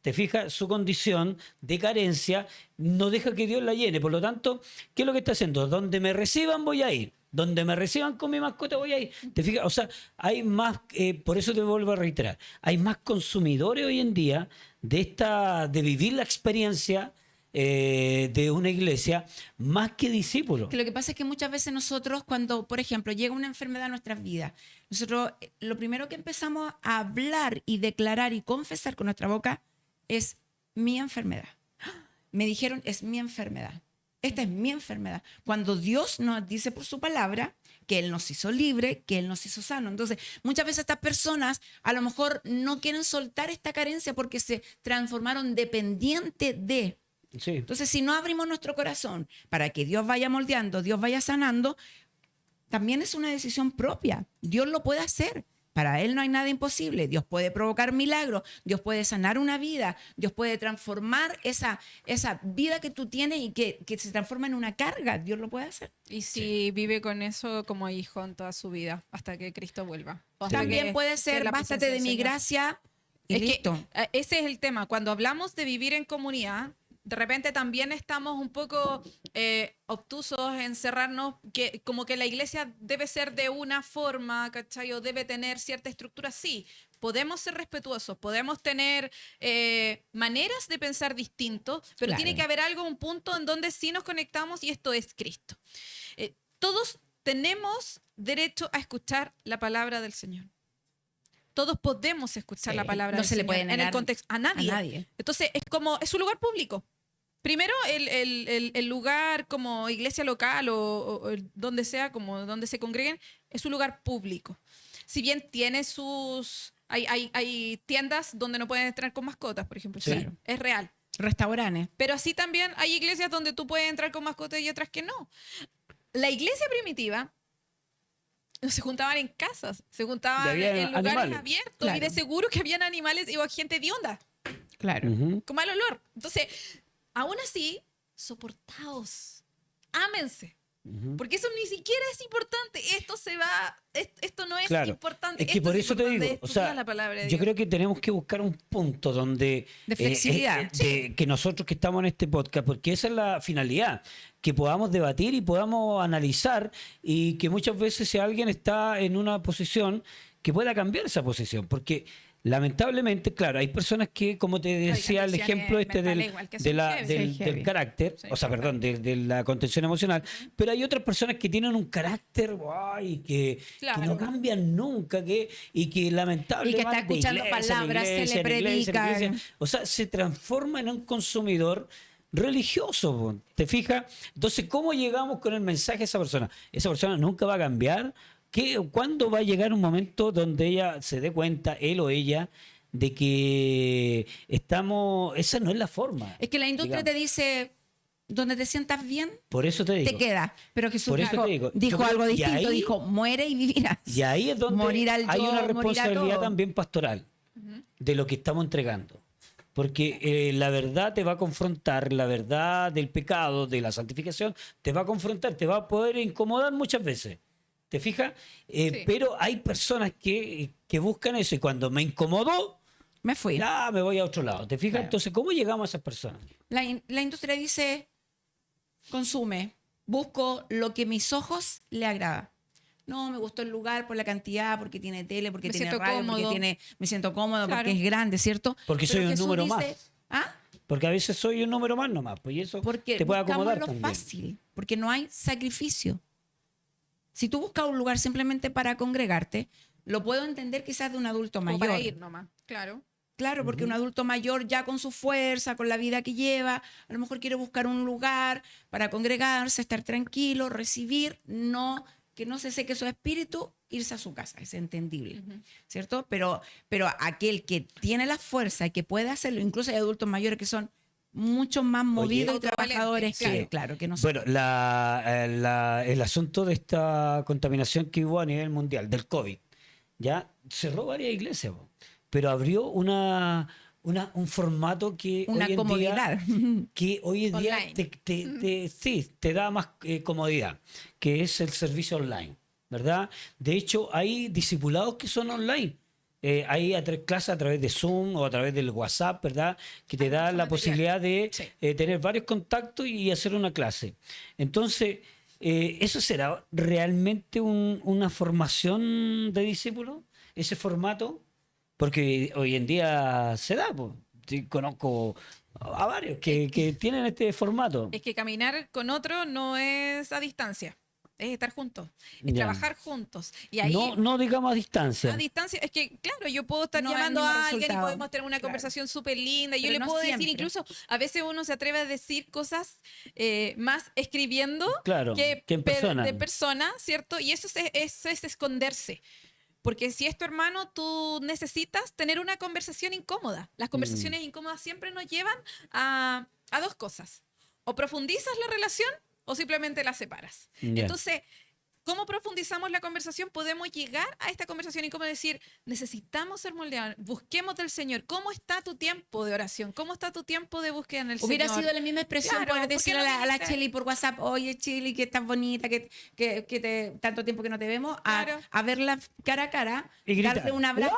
Speaker 1: ¿Te fijas? Su condición de carencia no deja que Dios la llene. Por lo tanto, ¿qué es lo que está haciendo? Donde me reciban voy a ir. Donde me reciban con mi mascota voy a ir. ¿Te fijas? O sea, hay más, por eso te vuelvo a reiterar, hay más consumidores hoy en día de vivir la experiencia de una iglesia más que discípulos.
Speaker 2: Que lo que pasa es que muchas veces nosotros, cuando, por ejemplo, llega una enfermedad a nuestras vidas, nosotros lo primero que empezamos a hablar y declarar y confesar con nuestra boca es mi enfermedad. Me dijeron, es mi enfermedad. Esta es mi enfermedad. Cuando Dios nos dice por su palabra que Él nos hizo libre, que Él nos hizo sano. Entonces, muchas veces estas personas a lo mejor no quieren soltar esta carencia porque se transformaron dependientes de.
Speaker 1: Sí.
Speaker 2: Entonces, si no abrimos nuestro corazón para que Dios vaya moldeando, Dios vaya sanando, también es una decisión propia. Dios lo puede hacer. Para Él no hay nada imposible. Dios puede provocar milagros, Dios puede sanar una vida, Dios puede transformar esa vida que tú tienes y que se transforma en una carga. Dios lo puede hacer.
Speaker 3: Y si vive con eso como hijo en toda su vida, hasta que Cristo vuelva. O hasta
Speaker 2: También
Speaker 3: que
Speaker 2: puede
Speaker 3: esté en
Speaker 2: ser,
Speaker 3: la
Speaker 2: bástate
Speaker 3: presencia
Speaker 2: de
Speaker 3: del
Speaker 2: mi
Speaker 3: Señor.
Speaker 2: gracia y
Speaker 3: Es que
Speaker 2: listo.
Speaker 3: ese es el tema. Cuando hablamos de vivir en comunidad, de repente también estamos un poco obtusos en cerrarnos, que como que la iglesia debe ser de una forma, ¿cachai? O debe tener cierta estructura. Sí, podemos ser respetuosos, podemos tener maneras de pensar distintos, pero
Speaker 2: Claro.
Speaker 3: tiene que haber algo, un punto en donde sí nos conectamos y esto es Cristo. Todos tenemos derecho a escuchar la palabra del Señor. Todos podemos escuchar
Speaker 2: Sí,
Speaker 3: la palabra
Speaker 2: no
Speaker 3: del
Speaker 2: se le
Speaker 3: Señor
Speaker 2: puede
Speaker 3: en
Speaker 2: negar
Speaker 3: el contexto a nadie.
Speaker 2: a nadie.
Speaker 3: Entonces es como es un lugar público. Primero, el lugar como iglesia local o donde sea, como donde se congreguen, es un lugar público. Si bien tiene sus... Hay tiendas donde no pueden entrar con mascotas, por ejemplo.
Speaker 1: Sí.
Speaker 3: Sí, es real.
Speaker 2: Restaurantes.
Speaker 3: Pero así también hay iglesias donde tú puedes entrar con mascotas y otras que no. La iglesia primitiva no se juntaban en casas, se
Speaker 1: Y
Speaker 3: juntaban
Speaker 1: había
Speaker 3: en lugares
Speaker 1: animales.
Speaker 3: abiertos y
Speaker 2: Claro.
Speaker 3: de seguro que habían animales y gente de onda,
Speaker 2: Claro.
Speaker 1: Ujú.
Speaker 3: con mal olor. Entonces, aún así, soportaos, ámense.
Speaker 1: Ujú.
Speaker 3: Porque eso ni siquiera es importante. Esto no es
Speaker 1: Claro.
Speaker 3: importante.
Speaker 1: Es que
Speaker 3: Esto
Speaker 1: por
Speaker 3: es
Speaker 1: eso te
Speaker 3: importante,
Speaker 1: digo, o
Speaker 3: estudiar
Speaker 1: sea,
Speaker 3: la palabra de
Speaker 1: yo
Speaker 3: Dios.
Speaker 1: creo que tenemos que buscar un punto donde
Speaker 2: De flexibilidad.
Speaker 1: que nosotros que estamos en este podcast, porque esa es la finalidad, que podamos debatir y podamos analizar y que muchas veces si alguien está en una posición que pueda cambiar esa posición, porque lamentablemente, claro, hay personas que, como te decía el
Speaker 3: condiciones
Speaker 1: ejemplo este
Speaker 3: mentales igual que
Speaker 1: de
Speaker 3: son
Speaker 1: la,
Speaker 3: heavy.
Speaker 1: del,
Speaker 2: Sí, heavy.
Speaker 1: del carácter,
Speaker 3: Sí,
Speaker 1: o sea, perdón, de la contención emocional, pero hay otras personas que tienen un carácter ay, que
Speaker 3: Claro.
Speaker 1: no cambian nunca, y que lamentablemente
Speaker 2: Y que está escuchando palabras, se le predican.
Speaker 1: o sea, se transforma en un consumidor religioso, po, ¿te fijas? Entonces, ¿cómo llegamos con el mensaje a esa persona? Esa persona nunca va a cambiar. ¿Cuándo va a llegar un momento donde ella se dé cuenta, él o ella, de que esa no es la forma?
Speaker 2: Es que la industria
Speaker 1: digamos.
Speaker 2: te dice, donde te sientas bien,
Speaker 1: Por eso te digo.
Speaker 2: te queda. Pero Jesús
Speaker 1: Por eso
Speaker 2: dijo,
Speaker 1: te digo, yo
Speaker 2: dijo
Speaker 1: creo-
Speaker 2: algo
Speaker 1: y
Speaker 2: distinto,
Speaker 1: ahí-
Speaker 2: dijo, muere y vivirás.
Speaker 1: Y ahí es donde
Speaker 2: Morir al
Speaker 1: hay
Speaker 2: yo,
Speaker 1: una
Speaker 2: morir a
Speaker 1: responsabilidad
Speaker 2: todo.
Speaker 1: también pastoral de lo que estamos entregando. Porque la verdad te va a confrontar, la verdad del pecado, de la santificación, te va a confrontar, te va a poder incomodar muchas veces. ¿Te fijas?
Speaker 3: Sí.
Speaker 1: Pero hay personas que buscan eso y cuando me incomodó,
Speaker 2: Me fui.
Speaker 1: ya me voy a otro lado. ¿Te fijas?
Speaker 2: Claro.
Speaker 1: Entonces, ¿cómo llegamos a esas personas?
Speaker 2: La industria dice, consume, busco lo que mis ojos le agrada. No, me gustó el lugar por la cantidad, porque tiene tele, porque
Speaker 3: Me
Speaker 2: tiene
Speaker 3: siento
Speaker 2: radio,
Speaker 3: cómodo.
Speaker 2: me siento cómodo,
Speaker 3: Claro.
Speaker 2: porque es grande, ¿cierto?
Speaker 1: Porque soy un
Speaker 2: Jesús
Speaker 1: número
Speaker 2: dice,
Speaker 1: más.
Speaker 2: ¿Ah?
Speaker 1: Porque a veces soy un número más nomás, pues y eso
Speaker 2: Porque
Speaker 1: te puede
Speaker 2: buscamos
Speaker 1: acomodar
Speaker 2: lo
Speaker 1: también.
Speaker 2: fácil, porque no hay sacrificio. Si tú buscas un lugar simplemente para congregarte, lo puedo entender quizás de un adulto
Speaker 3: Como
Speaker 2: mayor.
Speaker 3: para ir nomás. Claro.
Speaker 2: Claro, porque un adulto mayor ya con su fuerza, con la vida que lleva, a lo mejor quiere buscar un lugar para congregarse, estar tranquilo, recibir, que no se seque su espíritu, irse a su casa, es entendible, ¿cierto? Pero aquel que tiene la fuerza y que puede hacerlo, incluso hay adultos mayores que son mucho más movidos y
Speaker 3: Autovalentes,
Speaker 2: trabajadores que,
Speaker 3: claro.
Speaker 2: claro, que nosotros.
Speaker 1: Bueno, el asunto de esta contaminación que hubo a nivel mundial, del COVID, ya cerró varias iglesias, po, pero abrió un formato que
Speaker 2: Una
Speaker 1: hoy en
Speaker 2: comodidad.
Speaker 1: día, que hoy en día
Speaker 3: Online.
Speaker 1: sí, te da más comodidad, que es el servicio online, ¿verdad? De hecho, hay discipulados que son online. Hay clases a través de Zoom o a través del WhatsApp, ¿verdad? Que te da
Speaker 3: mucho
Speaker 1: la
Speaker 3: material.
Speaker 1: posibilidad de
Speaker 3: Sí.
Speaker 1: tener varios contactos y hacer una clase. Entonces, ¿eso será realmente una formación de discípulos? ¿Ese formato? Porque hoy en día se da, po. Sí, conozco a varios que tienen este formato.
Speaker 3: Es que caminar con otro no es a distancia. Es estar juntos. Es
Speaker 1: Ya.
Speaker 3: trabajar juntos. Y ahí...
Speaker 1: No digamos a distancia.
Speaker 3: A distancia, es que claro, yo puedo estar
Speaker 2: No es el
Speaker 3: llamando
Speaker 2: mismo
Speaker 3: a alguien y
Speaker 2: resultado.
Speaker 3: podemos tener una
Speaker 2: Claro.
Speaker 3: conversación súper linda. Yo
Speaker 2: Pero
Speaker 3: le
Speaker 2: no
Speaker 3: puedo decir,
Speaker 2: siempre.
Speaker 3: incluso a veces uno se atreve a decir cosas más escribiendo
Speaker 1: Claro, que en persona.
Speaker 3: de persona, ¿cierto? Y eso es esconderse. Porque si es tu hermano, tú necesitas tener una conversación incómoda. Las conversaciones incómodas siempre nos llevan a dos cosas. O profundizas la relación o simplemente la separas.
Speaker 1: Ya.
Speaker 3: Entonces, ¿cómo profundizamos la conversación? Podemos llegar a esta conversación y como decir, necesitamos ser moldeados, busquemos del Señor. ¿Cómo está tu tiempo de oración? ¿Cómo está tu tiempo de búsqueda en el
Speaker 2: Hubiera
Speaker 3: Señor?
Speaker 2: sido la misma expresión
Speaker 3: Claro,
Speaker 2: poder
Speaker 3: ¿por qué
Speaker 2: decirle
Speaker 3: no
Speaker 2: a la
Speaker 3: dice?
Speaker 2: Cheli por WhatsApp, oye Cheli, que estás bonita, que tanto tiempo que no te vemos,
Speaker 3: Claro.
Speaker 2: a verla cara a cara,
Speaker 1: Y gritar.
Speaker 2: darle un abrazo,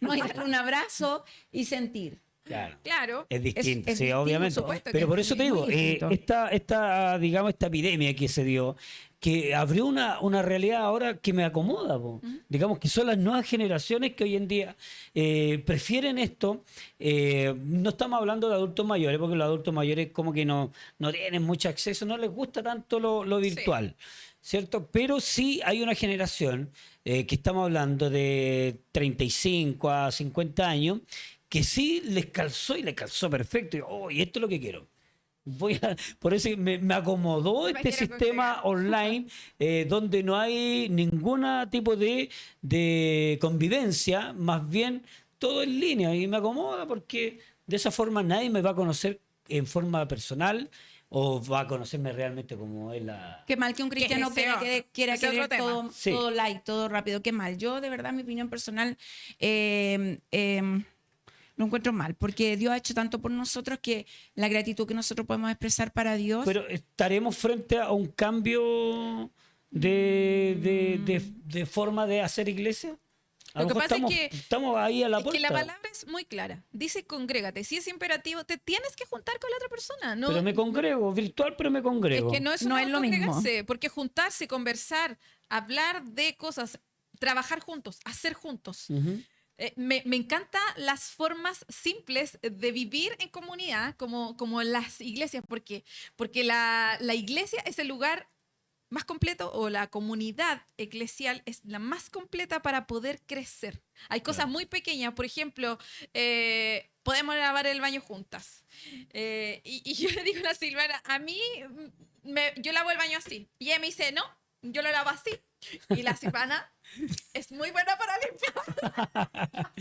Speaker 2: no, y darle un abrazo y sentir.
Speaker 1: Claro.
Speaker 3: Claro.
Speaker 1: Es distinto,
Speaker 2: es
Speaker 1: sí,
Speaker 2: distinto,
Speaker 1: obviamente.
Speaker 3: por supuesto que
Speaker 1: Pero por
Speaker 3: es
Speaker 1: eso te
Speaker 2: muy
Speaker 1: digo,
Speaker 2: distinto.
Speaker 1: digamos, esta epidemia que se dio, que abrió una realidad ahora que me acomoda, po. Digamos que son las nuevas generaciones que hoy en día prefieren esto. No estamos hablando de adultos mayores, porque los adultos mayores como que no tienen mucho acceso, no les gusta tanto lo virtual. ¿Cierto? Pero sí hay una generación que estamos hablando de 35 a 50 años que sí les calzó y les calzó perfecto. Y, oh, y esto es lo que quiero. Por eso me acomodó
Speaker 3: Me
Speaker 1: este
Speaker 3: quiero
Speaker 1: sistema online donde no hay ningún tipo de convivencia, más bien todo en línea. Y me acomoda porque de esa forma nadie me va a conocer en forma personal o va a conocerme realmente como es la...
Speaker 2: Qué mal que un cristiano
Speaker 3: ese
Speaker 2: quiera,
Speaker 3: otro,
Speaker 2: quiera
Speaker 3: ese
Speaker 2: querer
Speaker 3: otro tema.
Speaker 2: todo,
Speaker 1: Sí.
Speaker 2: todo light, todo rápido. Qué mal. Yo, de verdad, mi opinión personal, lo encuentro mal, porque Dios ha hecho tanto por nosotros que la gratitud que nosotros podemos expresar para Dios.
Speaker 1: Pero estaremos frente a un cambio de forma de hacer iglesia. A
Speaker 3: Lo que
Speaker 1: mejor
Speaker 3: pasa es
Speaker 1: estamos,
Speaker 3: que-
Speaker 1: estamos ahí a la
Speaker 3: Es que
Speaker 1: puerta.
Speaker 3: la palabra es muy clara. Dice congrégate. Si es imperativo, te tienes que juntar con la otra persona. No,
Speaker 1: Pero me congrego, virtual, pero me
Speaker 3: es
Speaker 1: congrego.
Speaker 3: que no es,
Speaker 2: No
Speaker 3: una
Speaker 2: es lo mismo.
Speaker 3: congregarse, porque juntarse, conversar, hablar de cosas, trabajar juntos, hacer juntos.
Speaker 1: Ujú.
Speaker 3: Me encantan las formas simples de vivir en comunidad, como en las iglesias, porque la iglesia es el lugar más completo, o la comunidad eclesial es la más completa para poder crecer. Hay cosas
Speaker 1: Claro.
Speaker 3: muy pequeñas, por ejemplo, podemos lavar el baño juntas. Y yo le digo a la Silvana, a mí yo lavo el baño así. Y ella me dice, no, yo lo lavo así. Y la Silvana es muy buena para limpiar.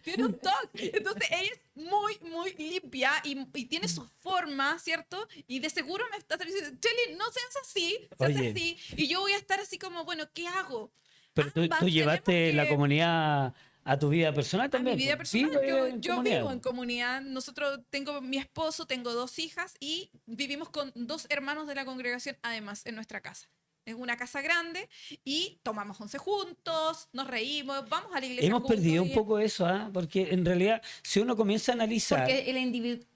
Speaker 3: Tiene un toque. Entonces ella es muy, muy limpia y tiene su forma, ¿cierto? Y de seguro me está diciendo, Cheli, no seas así, seas
Speaker 1: Oye.
Speaker 3: así. Y yo voy a estar así como, bueno, ¿qué hago?
Speaker 1: Pero
Speaker 3: Ambas
Speaker 1: tú llevaste
Speaker 3: tenemos
Speaker 1: la
Speaker 3: que-
Speaker 1: comunidad a tu vida personal
Speaker 3: A mi
Speaker 1: también.
Speaker 3: vida
Speaker 1: pues.
Speaker 3: personal,
Speaker 1: Vive en
Speaker 3: yo
Speaker 1: comunidad.
Speaker 3: vivo en comunidad. Nosotros tengo mi esposo, tengo 2 hijas y vivimos con 2 hermanos de la congregación, además, en nuestra casa. Es una casa grande y tomamos 11 juntos, nos reímos, vamos a la iglesia
Speaker 1: Hemos
Speaker 3: juntos.
Speaker 1: perdido
Speaker 3: y-
Speaker 1: un poco eso, ¿ah? Porque en realidad, si uno comienza a analizar,
Speaker 2: Porque el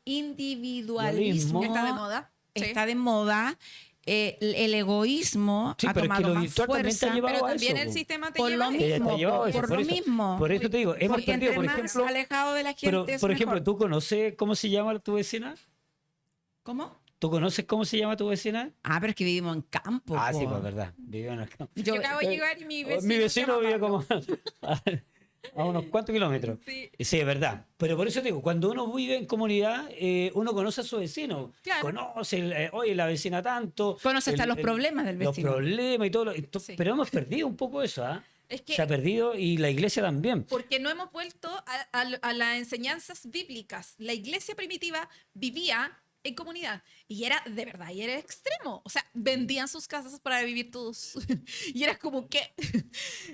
Speaker 2: individualismo
Speaker 3: Está de moda. Sí.
Speaker 2: está de moda, el egoísmo
Speaker 1: sí,
Speaker 2: ha
Speaker 1: pero es que
Speaker 2: tomado
Speaker 1: lo
Speaker 2: más
Speaker 1: virtual también te ha
Speaker 2: fuerza.
Speaker 1: llevado
Speaker 3: Pero
Speaker 1: a
Speaker 3: también
Speaker 1: eso.
Speaker 3: el
Speaker 1: po.
Speaker 3: sistema te
Speaker 2: Por
Speaker 3: lleva
Speaker 2: lo
Speaker 3: a
Speaker 1: Te
Speaker 3: eso.
Speaker 2: mismo,
Speaker 1: llevado a eso,
Speaker 2: por lo mismo.
Speaker 1: Por eso te digo, hemos
Speaker 2: Porque
Speaker 1: perdido,
Speaker 2: entre
Speaker 1: por
Speaker 2: más
Speaker 1: ejemplo,
Speaker 2: alejado de la gente
Speaker 1: pero,
Speaker 2: es
Speaker 1: por ejemplo,
Speaker 2: mejor.
Speaker 1: ¿tú conoces cómo se llama tu vecina?
Speaker 2: ¿Cómo?
Speaker 1: ¿Tú conoces cómo se llama tu vecina?
Speaker 2: Ah, pero es que vivimos en campo.
Speaker 1: Ah, sí,
Speaker 2: po.
Speaker 1: pues verdad. Vive en el campo.
Speaker 3: Yo acabo de llegar y mi vecino.
Speaker 1: Mi
Speaker 3: se
Speaker 1: vecino
Speaker 3: llama
Speaker 1: vive
Speaker 3: Pablo.
Speaker 1: como a unos cuantos kilómetros.
Speaker 3: Sí.
Speaker 1: Sí, es verdad. Pero por eso te digo, cuando uno vive en comunidad, uno conoce a su vecino.
Speaker 3: Claro.
Speaker 1: Conoce, oye, la vecina tanto.
Speaker 2: Conoce hasta los problemas del
Speaker 1: Los
Speaker 2: vecino.
Speaker 1: problemas y todo.
Speaker 3: Sí.
Speaker 1: Pero hemos perdido un poco eso, ¿ah?
Speaker 3: Es que-
Speaker 1: Se ha perdido y la iglesia también.
Speaker 3: Porque no hemos vuelto a las enseñanzas bíblicas. La iglesia primitiva vivía en comunidad y era de verdad, y era extremo. O sea, vendían sus casas para vivir todos. Y era como que.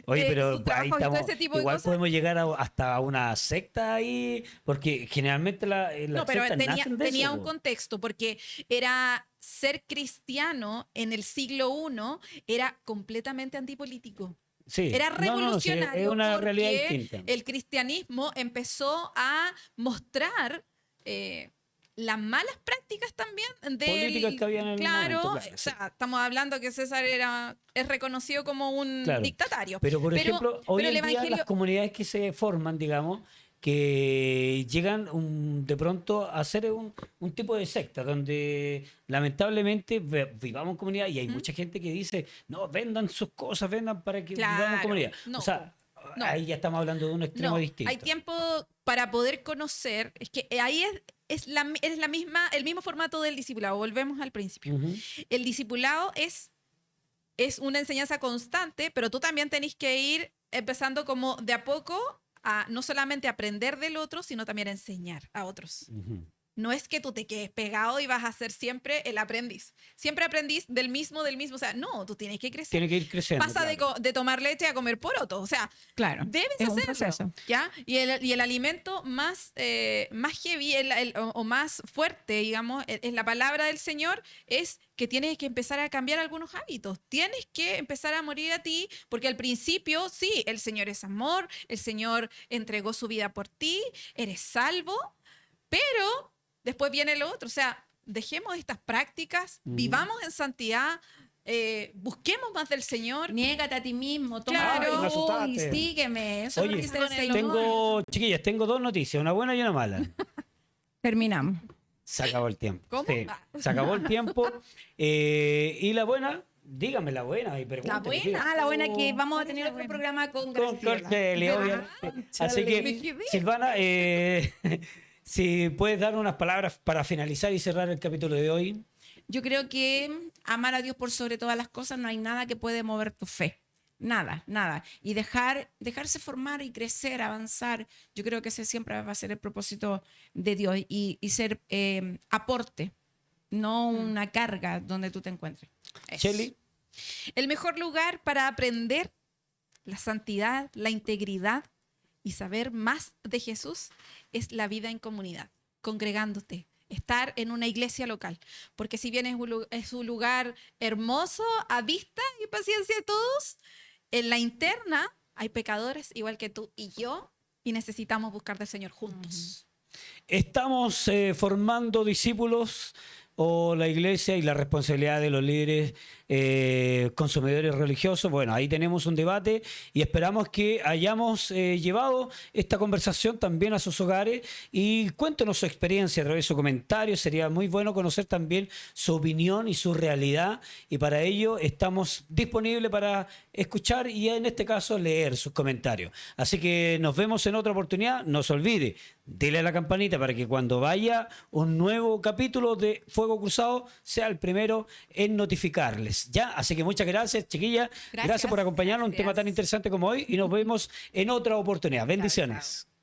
Speaker 1: Oye, pero
Speaker 3: su
Speaker 1: ahí
Speaker 3: trabajo y todo
Speaker 1: estamos.
Speaker 3: ese tipo de
Speaker 1: Igual
Speaker 3: cosas.
Speaker 1: podemos llegar hasta una secta ahí, porque generalmente las
Speaker 3: No, pero
Speaker 1: sectas
Speaker 3: tenía,
Speaker 1: nacen de
Speaker 3: tenía
Speaker 1: eso,
Speaker 3: un
Speaker 1: po.
Speaker 3: contexto, porque era ser cristiano en el siglo I era completamente antipolítico.
Speaker 1: Sí.
Speaker 3: Era
Speaker 1: No, no, sí,
Speaker 3: revolucionario
Speaker 1: es una realidad
Speaker 3: porque
Speaker 1: distinta.
Speaker 3: el cristianismo empezó a mostrar las malas prácticas también
Speaker 1: Políticas que habían en el
Speaker 3: claro,
Speaker 1: momento, claro,
Speaker 3: o sea, estamos hablando que César es reconocido como un
Speaker 1: Claro.
Speaker 3: dictatario.
Speaker 1: Pero, por ejemplo, hoy
Speaker 3: pero
Speaker 1: en
Speaker 3: el
Speaker 1: día
Speaker 3: evangelio
Speaker 1: las comunidades que se forman, digamos, que llegan de pronto a ser un tipo de secta, donde lamentablemente vivamos en comunidad y hay mucha gente que dice, no, vendan sus cosas, vendan para que vivamos en
Speaker 3: Claro,
Speaker 1: comunidad.
Speaker 3: no,
Speaker 1: o sea,
Speaker 3: no.
Speaker 1: ahí ya estamos hablando de un extremo
Speaker 3: no,
Speaker 1: distinto.
Speaker 3: hay tiempo para poder conocer, es que ahí es la misma, el mismo formato del discipulado. Volvemos al principio.
Speaker 1: Ujú.
Speaker 3: El discipulado es una enseñanza constante, pero tú también tenés que ir empezando como de a poco a no solamente aprender del otro, sino también a enseñar a otros.
Speaker 1: Ujú.
Speaker 3: No es que tú te quedes pegado y vas a ser siempre el aprendiz. Siempre aprendiz del mismo. O sea, no, tú tienes que crecer.
Speaker 1: Tiene que ir creciendo.
Speaker 3: Pasa
Speaker 1: claro.
Speaker 3: de tomar leche a comer poroto. O sea,
Speaker 2: Claro.
Speaker 3: debes
Speaker 2: es un
Speaker 3: hacerlo,
Speaker 2: proceso.
Speaker 3: ¿ya? Y el alimento más heavy o más fuerte, digamos, es la palabra del Señor, es que tienes que empezar a cambiar algunos hábitos. Tienes que empezar a morir a ti, porque al principio, sí, el Señor es amor, el Señor entregó su vida por ti, eres salvo, pero después viene lo otro. O sea, dejemos estas prácticas, vivamos en santidad, busquemos más del Señor.
Speaker 2: Niégate a ti mismo, toma
Speaker 3: Claro.
Speaker 2: tu
Speaker 3: Ay, me
Speaker 2: cruz y
Speaker 1: asustaste.
Speaker 2: sígueme. Eso es lo
Speaker 1: Oye,
Speaker 2: que dice el Señor.
Speaker 1: chiquillas, tengo dos noticias, una buena y una mala.
Speaker 2: Terminamos.
Speaker 1: Se acabó el tiempo.
Speaker 3: ¿Cómo?
Speaker 1: Sí, se acabó el tiempo. Y la buena, dígame la buena. Y pregúntale,
Speaker 3: buena.
Speaker 1: diga.
Speaker 2: Ah, la buena que vamos a
Speaker 3: ¿cuál es
Speaker 2: tener
Speaker 3: la
Speaker 2: otro
Speaker 3: buena?
Speaker 2: programa con
Speaker 1: Con
Speaker 2: Graciela.
Speaker 1: Cortele,
Speaker 2: Ah,
Speaker 1: obviamente. Así
Speaker 2: chale.
Speaker 3: Me
Speaker 1: que,
Speaker 3: quedé.
Speaker 1: Silvana, Si puedes dar unas palabras para finalizar y cerrar el capítulo de hoy.
Speaker 2: Yo creo que amar a Dios por sobre todas las cosas, no hay nada que puede mover tu fe. Nada, nada. Y dejarse formar y crecer, avanzar. Yo creo que ese siempre va a ser el propósito de Dios y ser aporte, no una carga donde tú te encuentres. Eso.
Speaker 1: Shelly.
Speaker 3: El mejor lugar para aprender la santidad, la integridad y saber más de Jesús es la vida en comunidad, congregándote, estar en una iglesia local. Porque si bien es un lugar hermoso a vista y paciencia de todos, en la interna hay pecadores igual que tú y yo y necesitamos buscar del Señor juntos.
Speaker 1: Estamos formando discípulos o la iglesia y la responsabilidad de los líderes consumidores religiosos. Bueno, ahí tenemos un debate y esperamos que hayamos llevado esta conversación también a sus hogares y cuéntenos su experiencia a través de su comentario. Sería muy bueno conocer también su opinión y su realidad y para ello estamos disponibles para escuchar y en este caso leer sus comentarios. Así que nos vemos en otra oportunidad. No se olvide, dele a la campanita para que cuando vaya un nuevo capítulo de Fuego Cruzado sea el primero en notificarles. ¿Ya? Así que muchas gracias, chiquillas. Gracias por acompañarnos en un tema tan interesante como hoy y nos vemos en otra oportunidad. Bendiciones.
Speaker 2: Chao, chao.